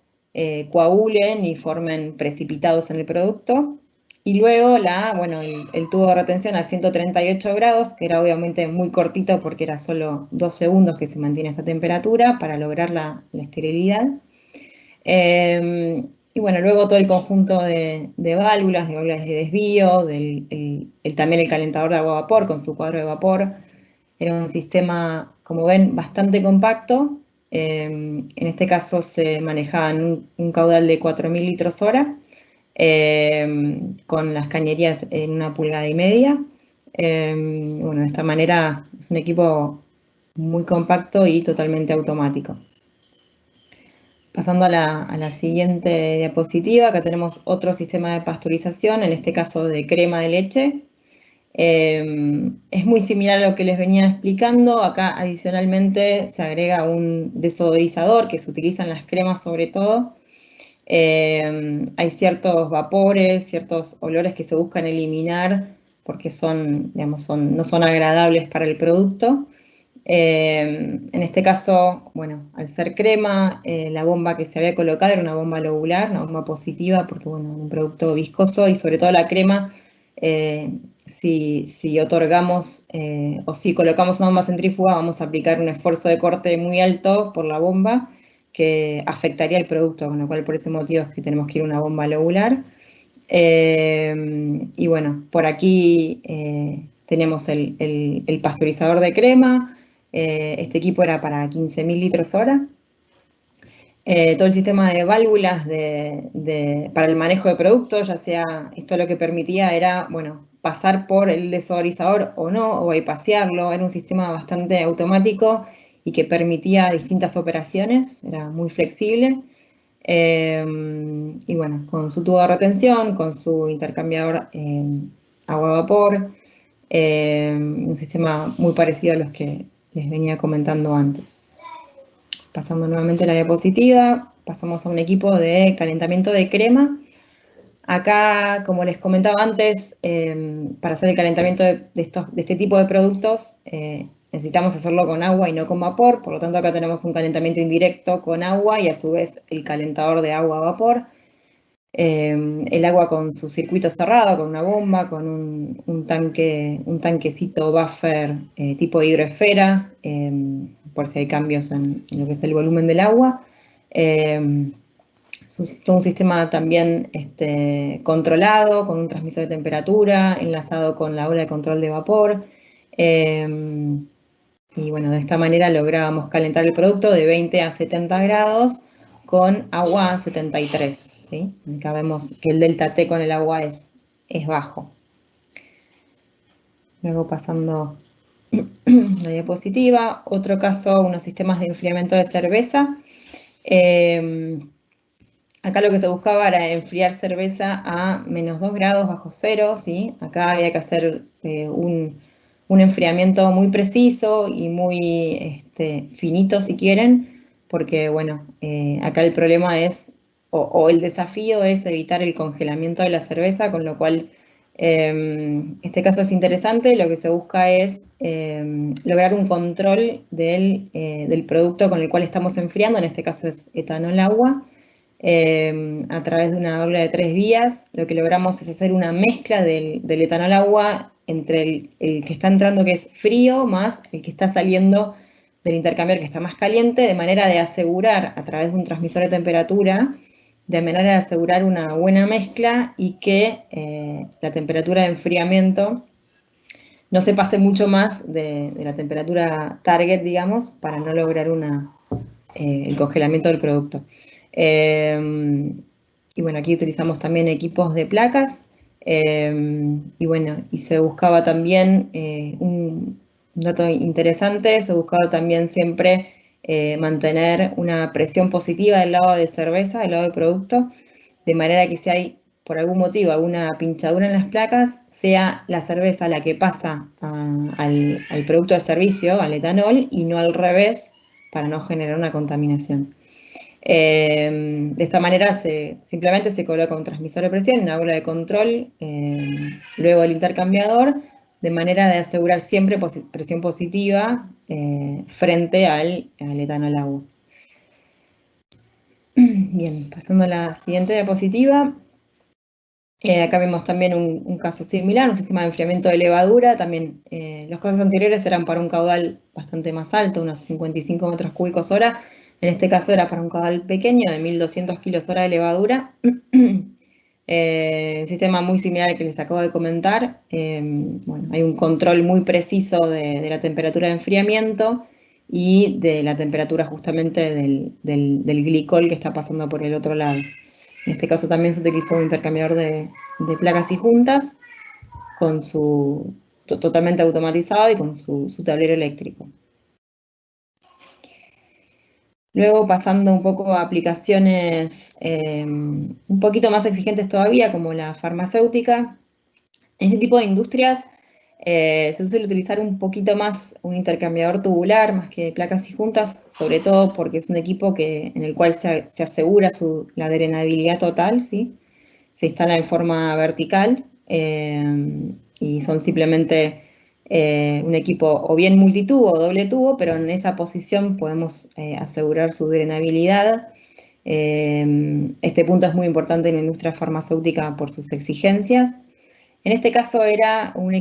coagulen y formen precipitados en el producto. Y luego el tubo de retención a 138 grados, que era obviamente muy cortito porque era solo 2 segundos que se mantiene esta temperatura para lograr la esterilidad. Y bueno, luego todo el conjunto de válvulas de desvío, también el calentador de agua-vapor con su cuadro de vapor. Era un sistema, como ven, bastante compacto. En este caso se manejaba un caudal de 4.000 litros hora. con las cañerías en 1,5 pulgadas. Bueno, de esta manera es un equipo muy compacto y totalmente automático. Pasando a la siguiente diapositiva, acá tenemos otro sistema de pasteurización, en este caso de crema de leche. Es muy similar a lo que les venía explicando. Acá adicionalmente se agrega un desodorizador que se utiliza en las cremas sobre todo. Hay ciertos vapores, ciertos olores que se buscan eliminar porque no son agradables para el producto. En este caso, bueno, al ser crema, la bomba que se había colocado era una bomba lobular, una bomba positiva, porque bueno, un producto viscoso y sobre todo la crema, si otorgamos o si colocamos una bomba centrífuga, vamos a aplicar un esfuerzo de corte muy alto por la bomba que afectaría el producto, con lo cual por ese motivo es que tenemos que ir a una bomba lobular. Y bueno, por aquí tenemos el pasteurizador de crema. Este equipo era para 15.000 litros hora. Todo el sistema de válvulas para el manejo de productos, ya sea, esto lo que permitía era, bueno, pasar por el desodorizador o no, o bypasearlo. Era un sistema bastante automático y que permitía distintas operaciones, era muy flexible. Y bueno, con su tubo de retención, con su intercambiador agua-vapor, un sistema muy parecido a los que les venía comentando antes. Pasando nuevamente a la diapositiva, pasamos a un equipo de calentamiento de crema. Acá, como les comentaba antes, para hacer el calentamiento de este tipo de productos, necesitamos hacerlo con agua y no con vapor, por lo tanto acá tenemos un calentamiento indirecto con agua y a su vez el calentador de agua a vapor. El agua con su circuito cerrado, con una bomba, con un tanquecito buffer tipo hidroesfera, por si hay cambios en lo que es el volumen del agua. Todo un sistema también controlado, con un transmisor de temperatura, enlazado con la ola de control de vapor. Y bueno, de esta manera lográbamos calentar el producto de 20 a 70 grados con agua a 73. ¿Sí? Acá vemos que el delta T con el agua es bajo. Luego pasando la diapositiva, otro caso, unos sistemas de enfriamiento de cerveza. Acá lo que se buscaba era enfriar cerveza a -2 grados bajo cero, ¿sí? Acá había que hacer un enfriamiento muy preciso y muy finito, si quieren, porque, bueno, acá el problema es, o el desafío es evitar el congelamiento de la cerveza, con lo cual este caso es interesante. Lo que se busca es lograr un control del producto con el cual estamos enfriando, en este caso es etanol-agua, a través de una válvula de 3 vías. Lo que logramos es hacer una mezcla del etanol-agua entre el que está entrando, que es frío, más el que está saliendo del intercambiador, que está más caliente, de manera de asegurar, a través de un transmisor de temperatura, de manera de asegurar una buena mezcla y que la temperatura de enfriamiento no se pase mucho más de la temperatura target, digamos, para no lograr el congelamiento del producto. Y bueno, aquí utilizamos también equipos de placas, y bueno, y se buscaba también, un dato interesante, se buscaba también siempre mantener una presión positiva del lado de cerveza, del lado del producto, de manera que si hay por algún motivo alguna pinchadura en las placas, sea la cerveza la que pasa al producto de servicio, al etanol, y no al revés, para no generar una contaminación. De esta manera simplemente se coloca un transmisor de presión, una bola de control, luego el intercambiador, de manera de asegurar siempre presión positiva frente al etanol-agua. Bien, pasando a la siguiente diapositiva. Acá vemos también un caso similar, un sistema de enfriamiento de levadura. También los casos anteriores eran para un caudal bastante más alto, unos 55 metros cúbicos hora. En este caso era para un caudal pequeño de 1.200 kilos hora de levadura. Sistema muy similar al que les acabo de comentar. Bueno, hay un control muy preciso de la temperatura de enfriamiento y de la temperatura justamente del glicol que está pasando por el otro lado. En este caso también se utilizó un intercambiador de placas y juntas, con totalmente automatizado y con su tablero eléctrico. Luego pasando un poco a aplicaciones un poquito más exigentes todavía, como la farmacéutica. En este tipo de industrias se suele utilizar un poquito más un intercambiador tubular, más que placas y juntas, sobre todo porque es un equipo en el cual se asegura la drenabilidad total, ¿sí? Se instala en forma vertical y son simplemente un equipo o bien multitubo o doble tubo, pero en esa posición podemos asegurar su drenabilidad. Este punto es muy importante en la industria farmacéutica por sus exigencias. En este caso era un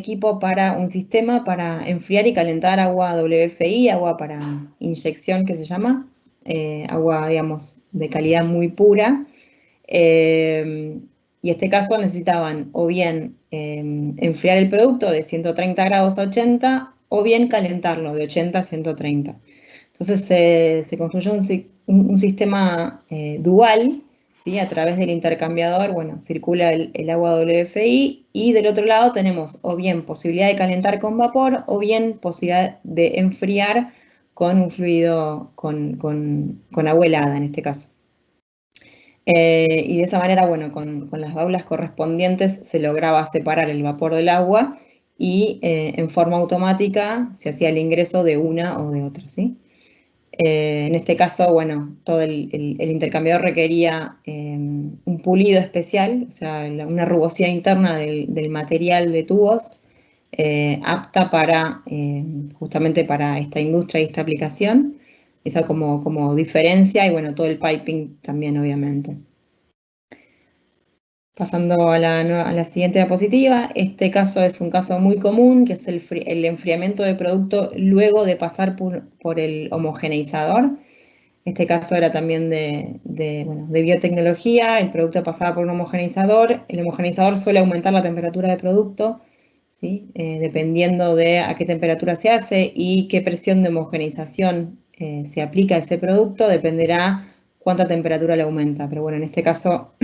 sistema para enfriar y calentar agua WFI, agua para inyección que se llama, agua, digamos, de calidad muy pura. Y en este caso necesitaban o bien enfriar el producto de 130 grados a 80 o bien calentarlo de 80 a 130. Entonces se construyó un sistema dual, ¿sí? A través del intercambiador, bueno, circula el agua WFI y del otro lado tenemos o bien posibilidad de calentar con vapor o bien posibilidad de enfriar con un fluido, con agua helada en este caso. Y de esa manera, bueno, con las válvulas correspondientes se lograba separar el vapor del agua y en forma automática se hacía el ingreso de una o de otra, ¿sí? En este caso, bueno, todo el intercambiador requería un pulido especial, o sea, una rugosidad interna del material de tubos apta justamente para esta industria y esta aplicación. Esa como diferencia y bueno, todo el piping también obviamente. Pasando a la siguiente diapositiva, este caso es un caso muy común, que es el enfriamiento de producto luego de pasar por el homogeneizador. Este caso era también de biotecnología, el producto pasaba por un homogeneizador, el homogeneizador suele aumentar la temperatura del producto, ¿sí? Dependiendo de a qué temperatura se hace y qué presión de homogeneización se aplica a ese producto, dependerá cuánta temperatura le aumenta, pero bueno, en este caso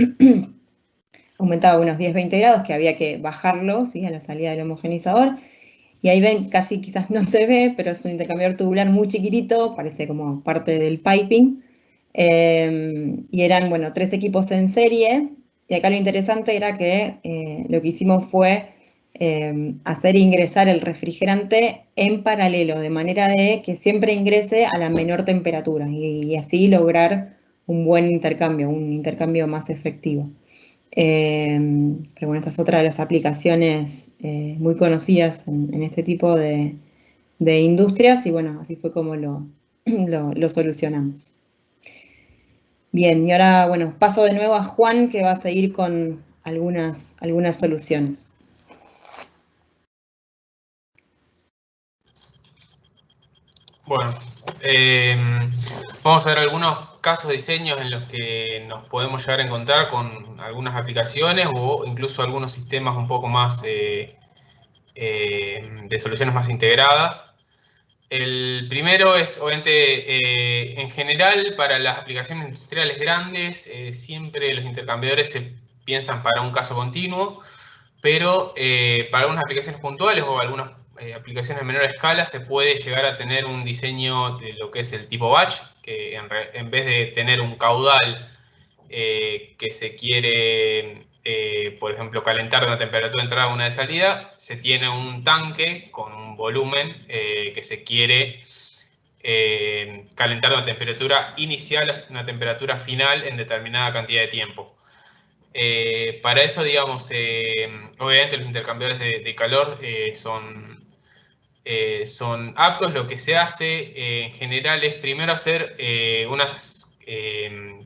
aumentaba unos 10-20 grados, que había que bajarlo, ¿sí? A la salida del homogeneizador. Y ahí ven, casi quizás no se ve, pero es un intercambiador tubular muy chiquitito, parece como parte del piping. Y eran, bueno, 3 equipos en serie. Y acá lo interesante era que lo que hicimos fue hacer ingresar el refrigerante en paralelo, de manera de que siempre ingrese a la menor temperatura y así lograr un buen intercambio, un intercambio más efectivo. Pero bueno, esta es otra de las aplicaciones muy conocidas en este tipo de industrias y bueno, así fue como lo solucionamos. Bien, y ahora, bueno, paso de nuevo a Juan, que va a seguir con algunas soluciones. Bueno, vamos a ver algunos casos de diseños en los que nos podemos llegar a encontrar con algunas aplicaciones o incluso algunos sistemas un poco más de soluciones más integradas. El primero es, obviamente, en general, para las aplicaciones industriales grandes, siempre los intercambiadores se piensan para un caso continuo, pero para algunas aplicaciones puntuales o algunas aplicaciones de menor escala se puede llegar a tener un diseño de lo que es el tipo batch, que en vez de tener un caudal que se quiere, por ejemplo, calentar de una temperatura de entrada a una de salida, se tiene un tanque con un volumen que se quiere calentar de una temperatura inicial a una temperatura final en determinada cantidad de tiempo. Para eso, digamos, obviamente los intercambiadores de calor son aptos. Lo que se hace en general es primero hacer unas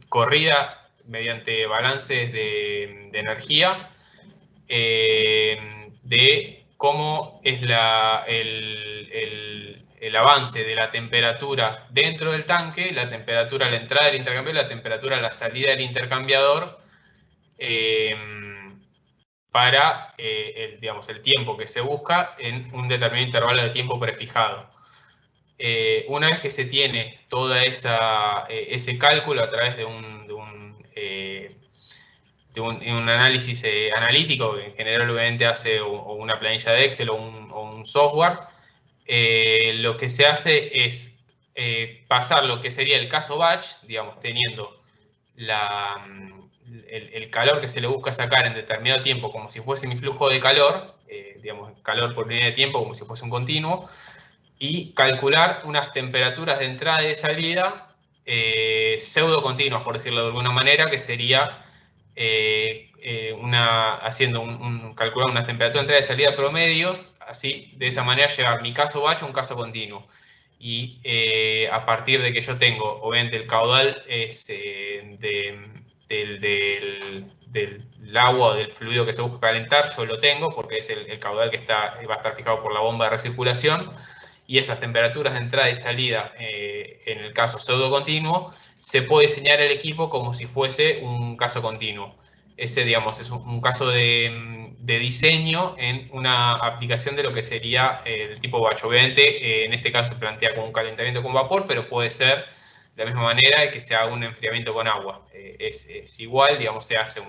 corridas mediante balances de energía de cómo es el avance de la temperatura dentro del tanque, la temperatura a la entrada del intercambiador, la temperatura a la salida del intercambiador, para digamos, el tiempo que se busca en un determinado intervalo de tiempo prefijado. Una vez que se tiene todo ese cálculo a través de un análisis analítico, que en general obviamente hace o una planilla de Excel o un software, lo que se hace es pasar lo que sería el caso batch, digamos, teniendo el calor que se le busca sacar en determinado tiempo como si fuese mi flujo de calor, digamos, calor por unidad de tiempo como si fuese un continuo, y calcular unas temperaturas de entrada y de salida pseudo continuas, por decirlo de alguna manera, que sería calcular unas temperaturas de entrada y salida promedios, así, de esa manera llevar mi caso batch a un caso continuo. Y a partir de que yo tengo, obviamente el caudal es del agua o del fluido que se busca calentar, yo lo tengo porque es el caudal que va a estar fijado por la bomba de recirculación, y esas temperaturas de entrada y salida, en el caso pseudo continuo, se puede diseñar el equipo como si fuese un caso continuo. Ese, digamos, es un caso de diseño en una aplicación de lo que sería el tipo batch. Obviamente, en este caso se plantea como un calentamiento con vapor, pero puede ser de la misma manera que se haga un enfriamiento con agua. Es igual, digamos, se hace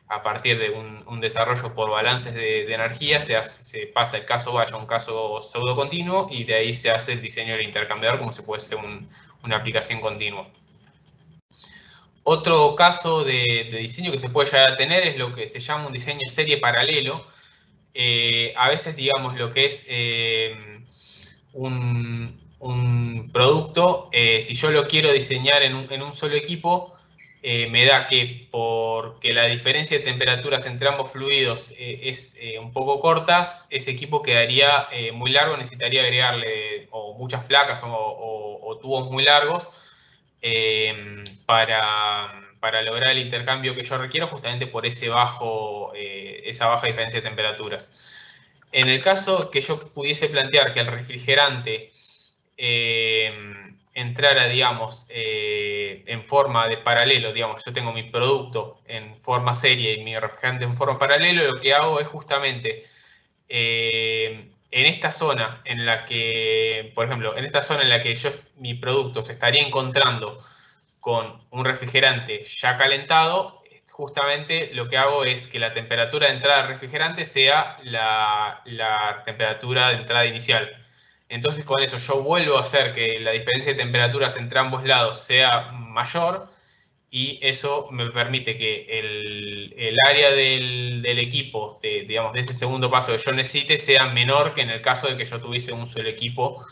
a partir de un desarrollo por balances de energía, se pasa el caso batch a un caso pseudo continuo, y de ahí se hace el diseño del intercambiador como si fuese una aplicación continua. Otro caso de diseño que se puede llegar a tener es lo que se llama un diseño serie paralelo. A veces, digamos, lo que es un producto, si yo lo quiero diseñar en un solo equipo, me da que porque la diferencia de temperaturas entre ambos fluidos es un poco cortas, ese equipo quedaría muy largo, necesitaría agregarle o muchas placas o tubos muy largos para lograr el intercambio que yo requiero, justamente por esa baja diferencia de temperaturas. En el caso que yo pudiese plantear que el refrigerante entrara, digamos, en forma de paralelo, digamos, yo tengo mi producto en forma serie y mi refrigerante en forma paralelo, lo que hago es justamente en esta zona en la que, por ejemplo, en esta zona en la que mi producto se estaría encontrando con un refrigerante ya calentado, justamente lo que hago es que la temperatura de entrada del refrigerante sea la temperatura de entrada inicial. Entonces, con eso yo vuelvo a hacer que la diferencia de temperaturas entre ambos lados sea mayor, y eso me permite que el área del equipo, digamos, de ese segundo paso que yo necesite, sea menor que en el caso de que yo tuviese un solo equipo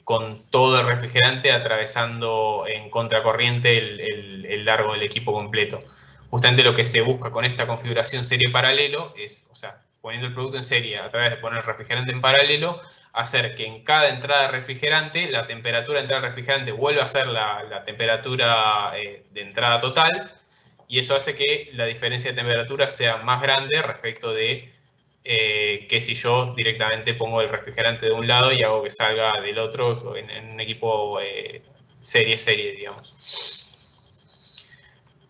con todo el refrigerante atravesando en contracorriente el largo del equipo completo. Justamente lo que se busca con esta configuración serie paralelo es, o sea, poniendo el producto en serie a través de poner el refrigerante en paralelo, hacer que en cada entrada de refrigerante la temperatura de entrada de refrigerante vuelva a ser la temperatura de entrada total, y eso hace que la diferencia de temperatura sea más grande respecto de que si yo directamente pongo el refrigerante de un lado y hago que salga del otro en un equipo serie, digamos.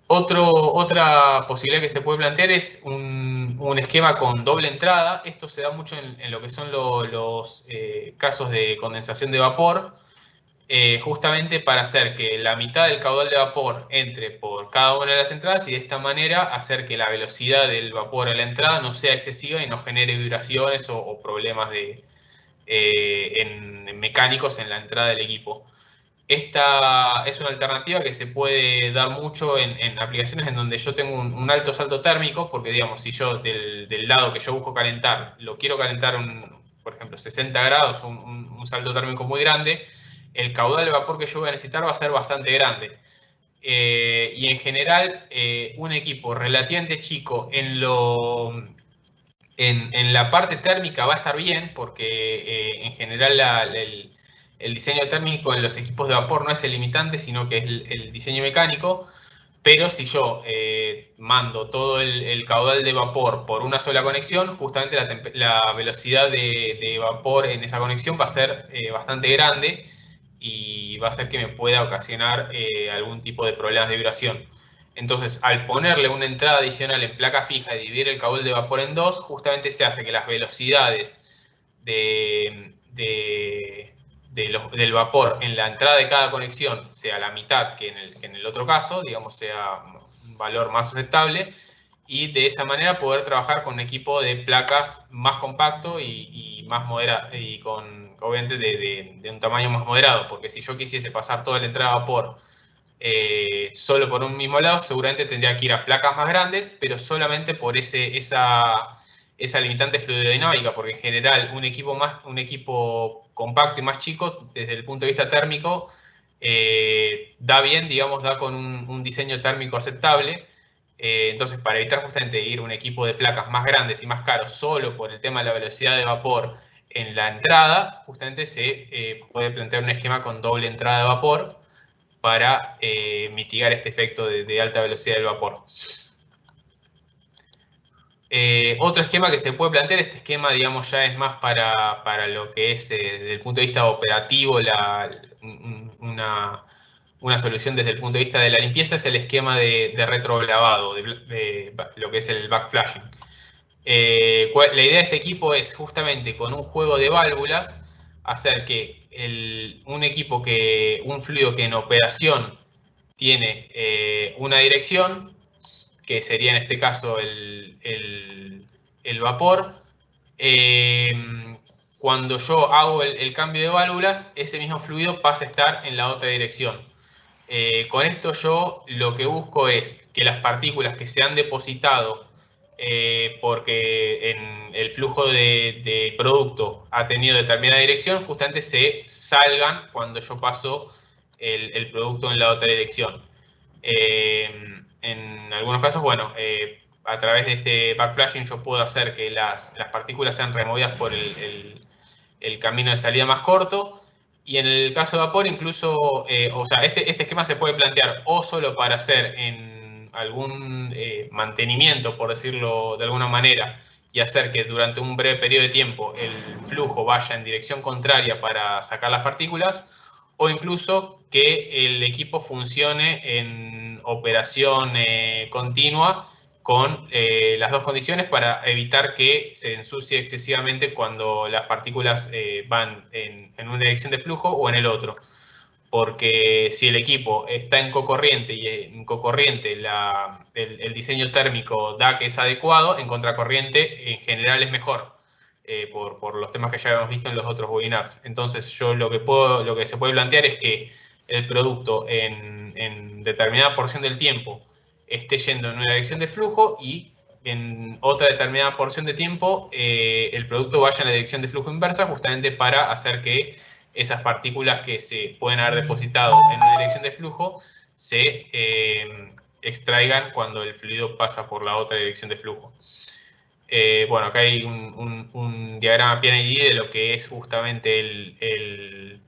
Otra posibilidad que se puede plantear es un esquema con doble entrada. Esto se da mucho en lo que son los casos de condensación de vapor, justamente para hacer que la mitad del caudal de vapor entre por cada una de las entradas, y de esta manera hacer que la velocidad del vapor a la entrada no sea excesiva y no genere vibraciones o problemas mecánicos en la entrada del equipo. Esta es una alternativa que se puede dar mucho en aplicaciones en donde yo tengo un alto salto térmico, porque, digamos, si yo del lado que yo busco calentar, lo quiero calentar por ejemplo, 60 grados, un salto térmico muy grande, el caudal de vapor que yo voy a necesitar va a ser bastante grande. Y en general, un equipo relativamente chico en la parte térmica va a estar bien, porque en general el diseño térmico en los equipos de vapor no es el limitante, sino que es el diseño mecánico. Pero si yo mando todo el caudal de vapor por una sola conexión, justamente la velocidad de vapor en esa conexión va a ser bastante grande, y va a hacer que me pueda ocasionar algún tipo de problemas de vibración. Entonces, al ponerle una entrada adicional en placa fija y dividir el caudal de vapor en dos, justamente se hace que las velocidades del vapor en la entrada de cada conexión sea la mitad que en el otro caso, digamos, sea un valor más aceptable y de esa manera poder trabajar con un equipo de placas más compacto y más moderado, y obviamente de un tamaño más moderado, porque si yo quisiese pasar toda la entrada de vapor solo por un mismo lado, seguramente tendría que ir a placas más grandes, pero solamente por esa limitante fluidodinámica, porque en general un equipo compacto y más chico, desde el punto de vista térmico, da bien, digamos, da con un diseño térmico aceptable. Entonces, para evitar justamente ir a un equipo de placas más grandes y más caros solo por el tema de la velocidad de vapor en la entrada, justamente se puede plantear un esquema con doble entrada de vapor para mitigar este efecto de alta velocidad del vapor. Otro esquema que se puede plantear, este esquema, digamos, ya es más para lo que es, desde el punto de vista operativo, una solución desde el punto de vista de la limpieza, es el esquema de retrolavado, de lo que es el backflashing. La idea de este equipo es justamente con un juego de válvulas hacer que un fluido que en operación tiene una dirección, que sería en este caso el vapor, cuando yo hago el cambio de válvulas, ese mismo fluido pasa a estar en la otra dirección. Con esto yo lo que busco es que las partículas que se han depositado porque en el flujo de producto ha tenido determinada dirección, justamente se salgan cuando yo paso el producto en la otra dirección. En algunos casos, bueno, a través de este backflashing yo puedo hacer que las partículas sean removidas por el camino de salida más corto. Y en el caso de vapor, incluso, o sea, este esquema se puede plantear o solo para hacer en algún mantenimiento, por decirlo de alguna manera, y hacer que durante un breve periodo de tiempo el flujo vaya en dirección contraria para sacar las partículas, o incluso que el equipo funcione en operación continua con las dos condiciones para evitar que se ensucie excesivamente cuando las partículas van en una dirección de flujo o en el otro. Porque si el equipo está en cocorriente y en cocorriente el diseño térmico da que es adecuado, en contracorriente en general es mejor, por los temas que ya habíamos visto en los otros webinars. Entonces yo lo que se puede plantear es que el producto en determinada porción del tiempo esté yendo en una dirección de flujo y en otra determinada porción de tiempo el producto vaya en la dirección de flujo inversa, justamente para hacer que esas partículas que se pueden haber depositado en una dirección de flujo se extraigan cuando el fluido pasa por la otra dirección de flujo. Bueno, acá hay un diagrama PNID de lo que es justamente el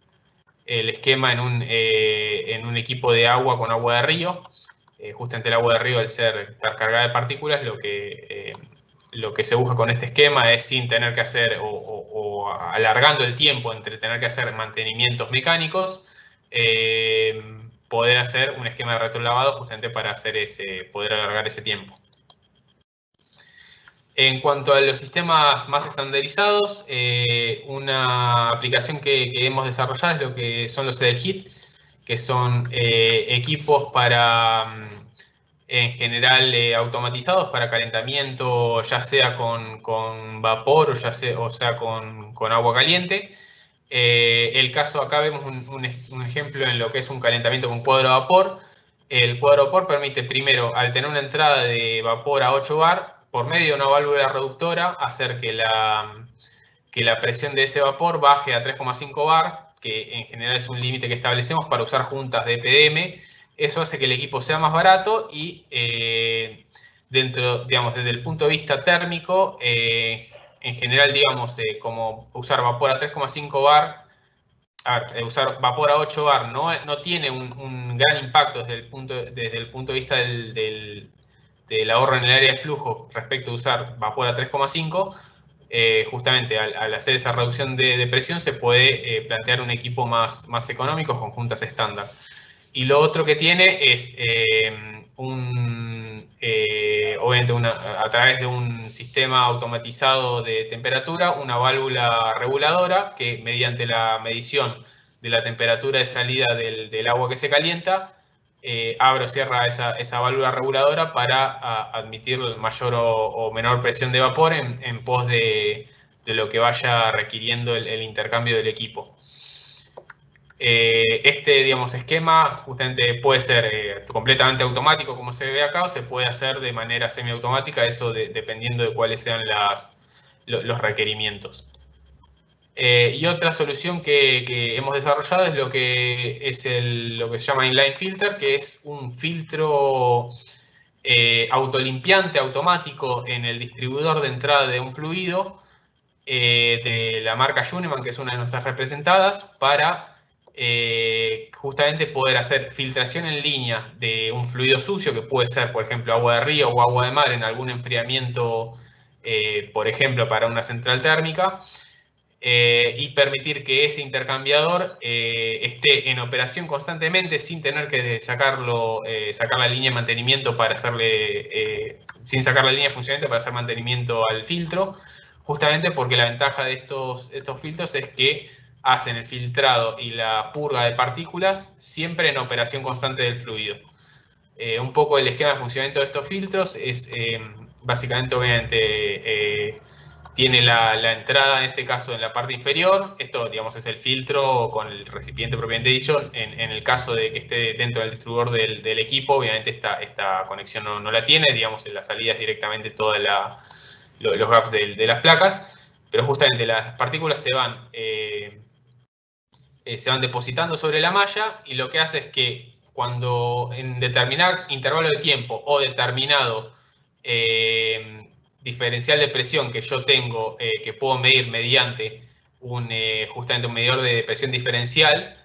esquema en un equipo de agua con agua de río. Justamente el agua de río, al estar cargada de partículas, lo que se busca con este esquema es, sin tener que hacer o alargando el tiempo entre tener que hacer mantenimientos mecánicos, poder hacer un esquema de retrolavado justamente para poder alargar ese tiempo. En cuanto a los sistemas más estandarizados, una aplicación que hemos desarrollado es lo que son los Edelhit, que son equipos en general automatizados para calentamiento, ya sea con vapor o sea con agua caliente. El caso acá vemos un ejemplo en lo que es un calentamiento con cuadro de vapor. El cuadro de vapor permite primero, al tener una entrada de vapor a 8 bar, por medio de una válvula reductora, hacer que la presión de ese vapor baje a 3,5 bar, que en general es un límite que establecemos para usar juntas de EPDM. Eso hace que el equipo sea más barato y digamos, desde el punto de vista térmico, en general, digamos, como usar vapor a 3,5 bar, usar vapor a 8 bar no tiene un gran impacto desde el punto de vista del ahorro en el área de flujo respecto a usar vapor a 3,5. Justamente al hacer esa reducción de presión se puede plantear un equipo más económico con juntas estándar. Y lo otro que tiene es, obviamente, a través de un sistema automatizado de temperatura, una válvula reguladora que, mediante la medición de la temperatura de salida del agua que se calienta, abre o cierra esa válvula reguladora para admitir mayor o menor presión de vapor en pos de lo que vaya requiriendo el intercambio del equipo. Digamos, esquema justamente puede ser completamente automático, como se ve acá, o se puede hacer de manera semiautomática, eso dependiendo de cuáles sean los requerimientos. Y otra solución que hemos desarrollado es lo que se llama inline filter, que es un filtro autolimpiante automático en el distribuidor de entrada de un fluido de la marca Juneman, que es una de nuestras representadas, para justamente poder hacer filtración en línea de un fluido sucio, que puede ser, por ejemplo, agua de río o agua de mar en algún enfriamiento, por ejemplo, para una central térmica, y permitir que ese intercambiador esté en operación constantemente sin tener que sacar la línea de mantenimiento para hacerle, sin sacar la línea de funcionamiento para hacer mantenimiento al filtro, justamente porque la ventaja de estos filtros es que hacen el filtrado y la purga de partículas siempre en operación constante del fluido. Un poco el esquema de funcionamiento de estos filtros es básicamente, obviamente, tiene la entrada, en este caso, en la parte inferior. Esto, digamos, es el filtro con el recipiente propiamente dicho. En el caso de que esté dentro del distribuidor del equipo, obviamente esta conexión no la tiene. Digamos, en la salida es directamente todos los gaps de las placas. Pero justamente las partículas se van depositando sobre la malla, y lo que hace es que cuando en determinado intervalo de tiempo o determinado diferencial de presión que yo tengo, que puedo medir mediante justamente un medidor de presión diferencial,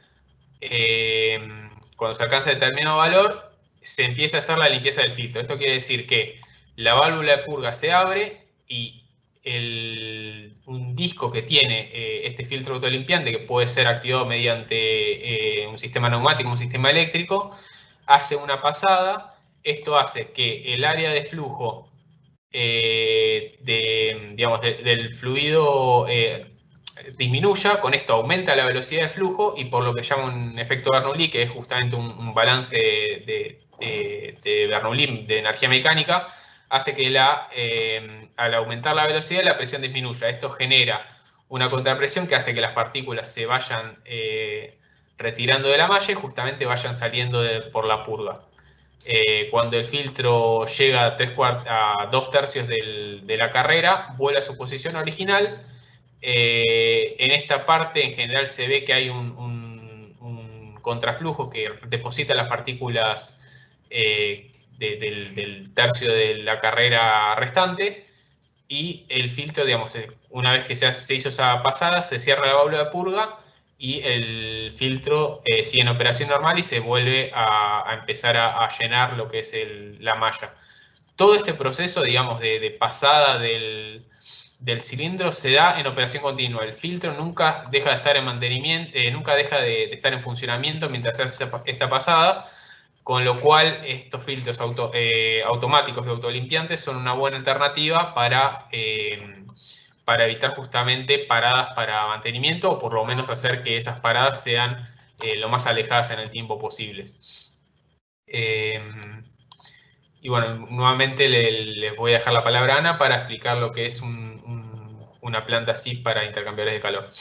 cuando se alcanza determinado valor, se empieza a hacer la limpieza del filtro. Esto quiere decir que la válvula de purga se abre y un disco que tiene este filtro autolimpiante, que puede ser activado mediante un sistema neumático, un sistema eléctrico, hace una pasada. Esto hace que el área de flujo del fluido disminuya. Con esto aumenta la velocidad de flujo, y por lo que llama un efecto Bernoulli, que es justamente un balance de Bernoulli de energía mecánica, hace que al aumentar la velocidad la presión disminuya. Esto genera una contrapresión que hace que las partículas se vayan retirando de la malla y justamente vayan saliendo por la purga. Cuando el filtro llega a 2/3 de la carrera, vuelve a su posición original. En esta parte en general se ve que hay un contraflujo que deposita las partículas del tercio de la carrera restante, y el filtro, digamos, una vez que se hizo esa pasada, se cierra la válvula de purga y el filtro sigue en operación normal y se vuelve a empezar a llenar lo que es la malla. Todo este proceso, digamos, de pasada del cilindro se da en operación continua. El filtro nunca deja de estar en mantenimiento, nunca deja de estar en funcionamiento mientras se hace esta pasada, con lo cual estos filtros automáticos de autolimpiantes son una buena alternativa para evitar justamente paradas para mantenimiento, o por lo menos hacer que esas paradas sean lo más alejadas en el tiempo posibles. Y bueno, nuevamente les voy a dejar la palabra a Ana para explicar lo que es una planta SIP para intercambiadores de calor.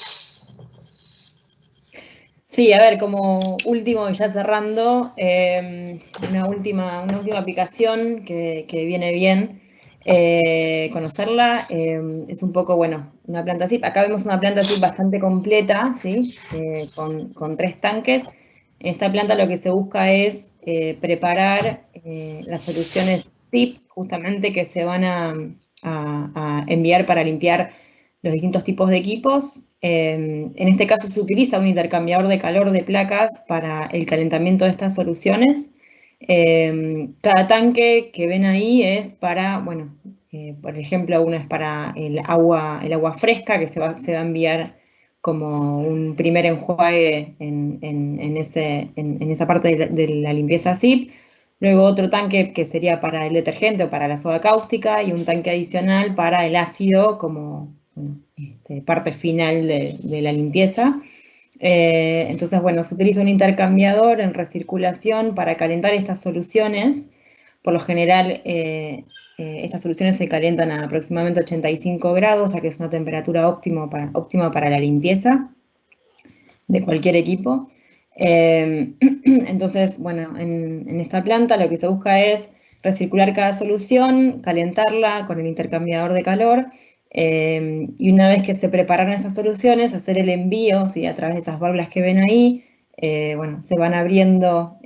Sí, a ver, como último, ya cerrando, una última aplicación que viene bien conocerla, es un poco, bueno, una planta SIP. Acá vemos una planta SIP bastante completa, ¿sí? Con 3 tanques. En esta planta lo que se busca es preparar las soluciones SIP, justamente, que se van a enviar para limpiar los distintos tipos de equipos. En este caso se utiliza un intercambiador de calor de placas para el calentamiento de estas soluciones. Cada tanque que ven ahí es para, bueno, por ejemplo, uno es para el agua fresca, que se va a enviar como un primer enjuague en esa parte de la limpieza SIP. Luego otro tanque que sería para el detergente o para la soda cáustica, y un tanque adicional para el ácido como parte final de la limpieza. Entonces, bueno, se utiliza un intercambiador en recirculación para calentar estas soluciones. Por lo general, estas soluciones se calientan a aproximadamente 85 grados, ya que es una temperatura óptima para la limpieza de cualquier equipo. Entonces, bueno, en esta planta lo que se busca es recircular cada solución, calentarla con el intercambiador de calor, y una vez que se preparan estas soluciones, hacer el envío, ¿sí? A través de esas válvulas que ven ahí, bueno, se van abriendo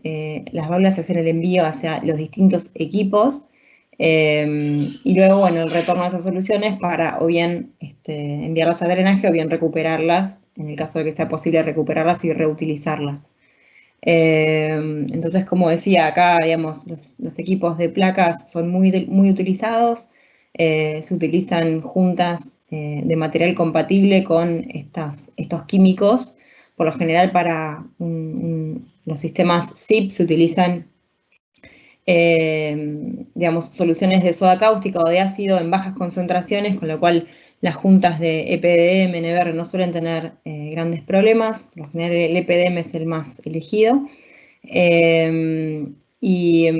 las válvulas, se hacen el envío hacia los distintos equipos, y luego, bueno, el retorno de esas soluciones para o bien enviarlas a drenaje o bien recuperarlas, en el caso de que sea posible recuperarlas y reutilizarlas. Entonces, como decía, acá, digamos, los equipos de placas son muy utilizados, se utilizan juntas de material compatible con estos químicos. Por lo general, para los sistemas SIP se utilizan digamos, soluciones de soda cáustica o de ácido en bajas concentraciones, con lo cual las juntas de EPDM, NBR no suelen tener grandes problemas. Por lo general el EPDM es el más elegido. Y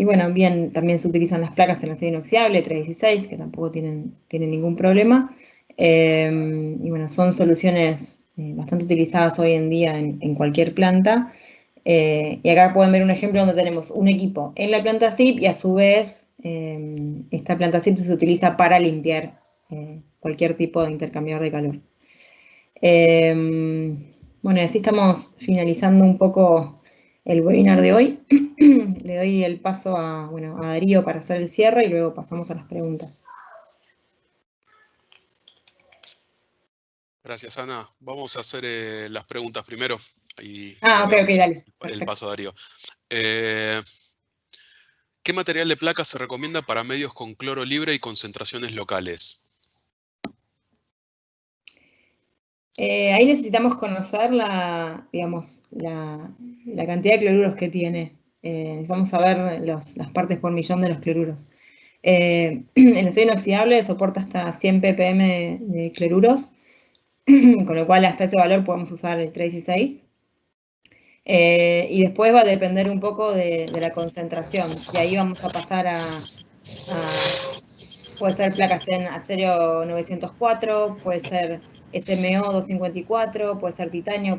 bueno, bien, también se utilizan las placas en acero inoxidable 316, que tampoco tienen ningún problema. Y bueno, son soluciones bastante utilizadas hoy en día en cualquier planta. Y acá pueden ver un ejemplo donde tenemos un equipo en la planta SIP y a su vez esta planta SIP se utiliza para limpiar cualquier tipo de intercambiador de calor. Bueno, y así estamos finalizando un poco el webinar de hoy. Le doy el paso a Darío para hacer el cierre y luego pasamos a las preguntas. Gracias, Ana. Vamos a hacer las preguntas primero. Y ok, dale. El paso a Darío. ¿Qué material de placa se recomienda para medios con cloro libre y concentraciones locales? Ahí necesitamos conocer la cantidad de cloruros que tiene. Necesitamos saber las partes por millón de los cloruros. El acero inoxidable soporta hasta 100 ppm de cloruros, con lo cual hasta ese valor podemos usar el 316. Y después va a depender un poco de la concentración. Y ahí vamos a pasar puede ser placas en acero 904, puede ser SMO 254, puede ser titanio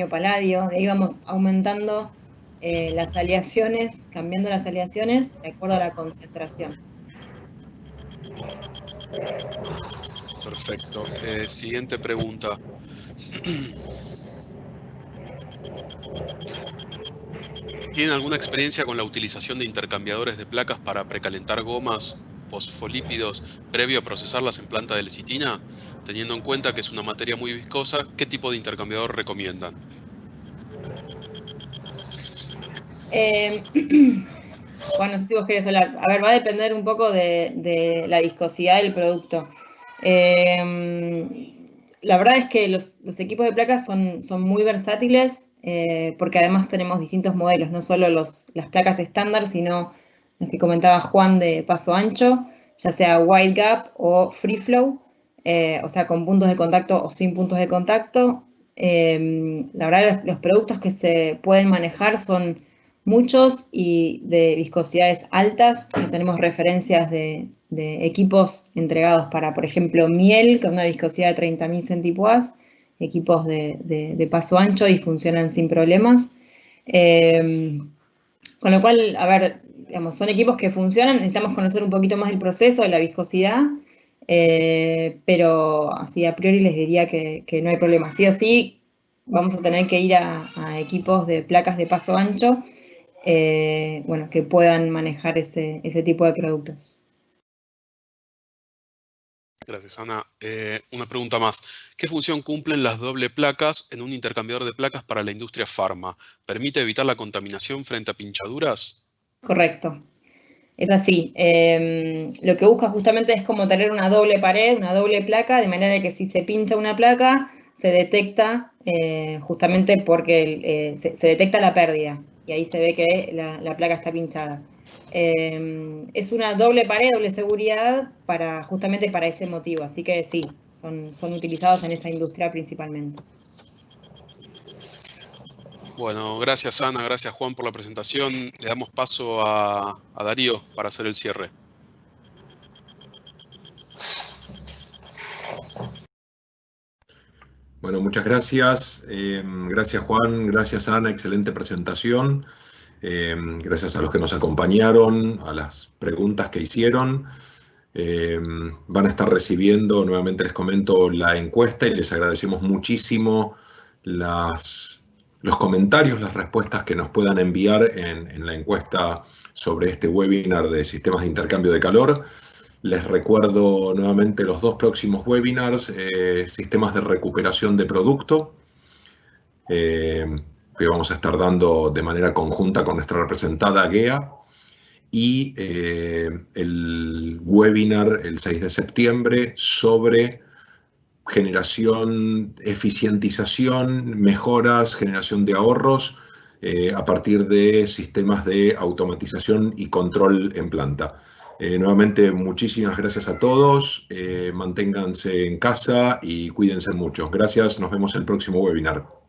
paladio. De ahí vamos aumentando las aleaciones, cambiando las aleaciones de acuerdo a la concentración. Perfecto. Siguiente pregunta. ¿Tienen alguna experiencia con la utilización de intercambiadores de placas para precalentar gomas, fosfolípidos, previo a procesarlas en planta de lecitina? Teniendo en cuenta que es una materia muy viscosa, ¿qué tipo de intercambiador recomiendan? Bueno, no sé si vos querés hablar. A ver, va a depender un poco de la viscosidad del producto. La verdad es que los equipos de placas son muy versátiles, porque además tenemos distintos modelos, no solo las placas estándar, sino los que comentaba Juan de paso ancho, ya sea wide gap o free flow, o sea, con puntos de contacto o sin puntos de contacto. La verdad, los productos que se pueden manejar son muchos y de viscosidades altas. Tenemos referencias de equipos entregados para, por ejemplo, miel con una viscosidad de 30.000 centipoise, equipos de paso ancho y funcionan sin problemas. Con lo cual, a ver, digamos, son equipos que funcionan, necesitamos conocer un poquito más del proceso, de la viscosidad, pero así a priori les diría que no hay problema. Sí o sí, vamos a tener que ir a equipos de placas de paso ancho, bueno, que puedan manejar ese tipo de productos. Gracias, Ana. Una pregunta más. ¿Qué función cumplen las doble placas en un intercambiador de placas para la industria farma? ¿Permite evitar la contaminación frente a pinchaduras? Correcto. Es así. Lo que busca justamente es como tener una doble pared, una doble placa, de manera que si se pincha una placa, se detecta justamente porque se detecta la pérdida. Y ahí se ve que la placa está pinchada. Es una doble pared, doble seguridad, justamente para ese motivo. Así que sí, son utilizados en esa industria principalmente. Bueno, gracias Ana, gracias Juan por la presentación. Le damos paso a Darío para hacer el cierre. Bueno, muchas gracias. Gracias Juan, gracias Ana, excelente presentación. Gracias a los que nos acompañaron, a las preguntas que hicieron. Van a estar recibiendo, nuevamente les comento, la encuesta y les agradecemos muchísimo los comentarios, las respuestas que nos puedan enviar en la encuesta sobre este webinar de sistemas de intercambio de calor. Les recuerdo nuevamente los dos próximos webinars, sistemas de recuperación de producto, que vamos a estar dando de manera conjunta con nuestra representada GEA, y el webinar el 6 de septiembre sobre generación, eficientización, mejoras, generación de ahorros a partir de sistemas de automatización y control en planta. Nuevamente, muchísimas gracias a todos, manténganse en casa y cuídense mucho. Gracias, nos vemos en el próximo webinar.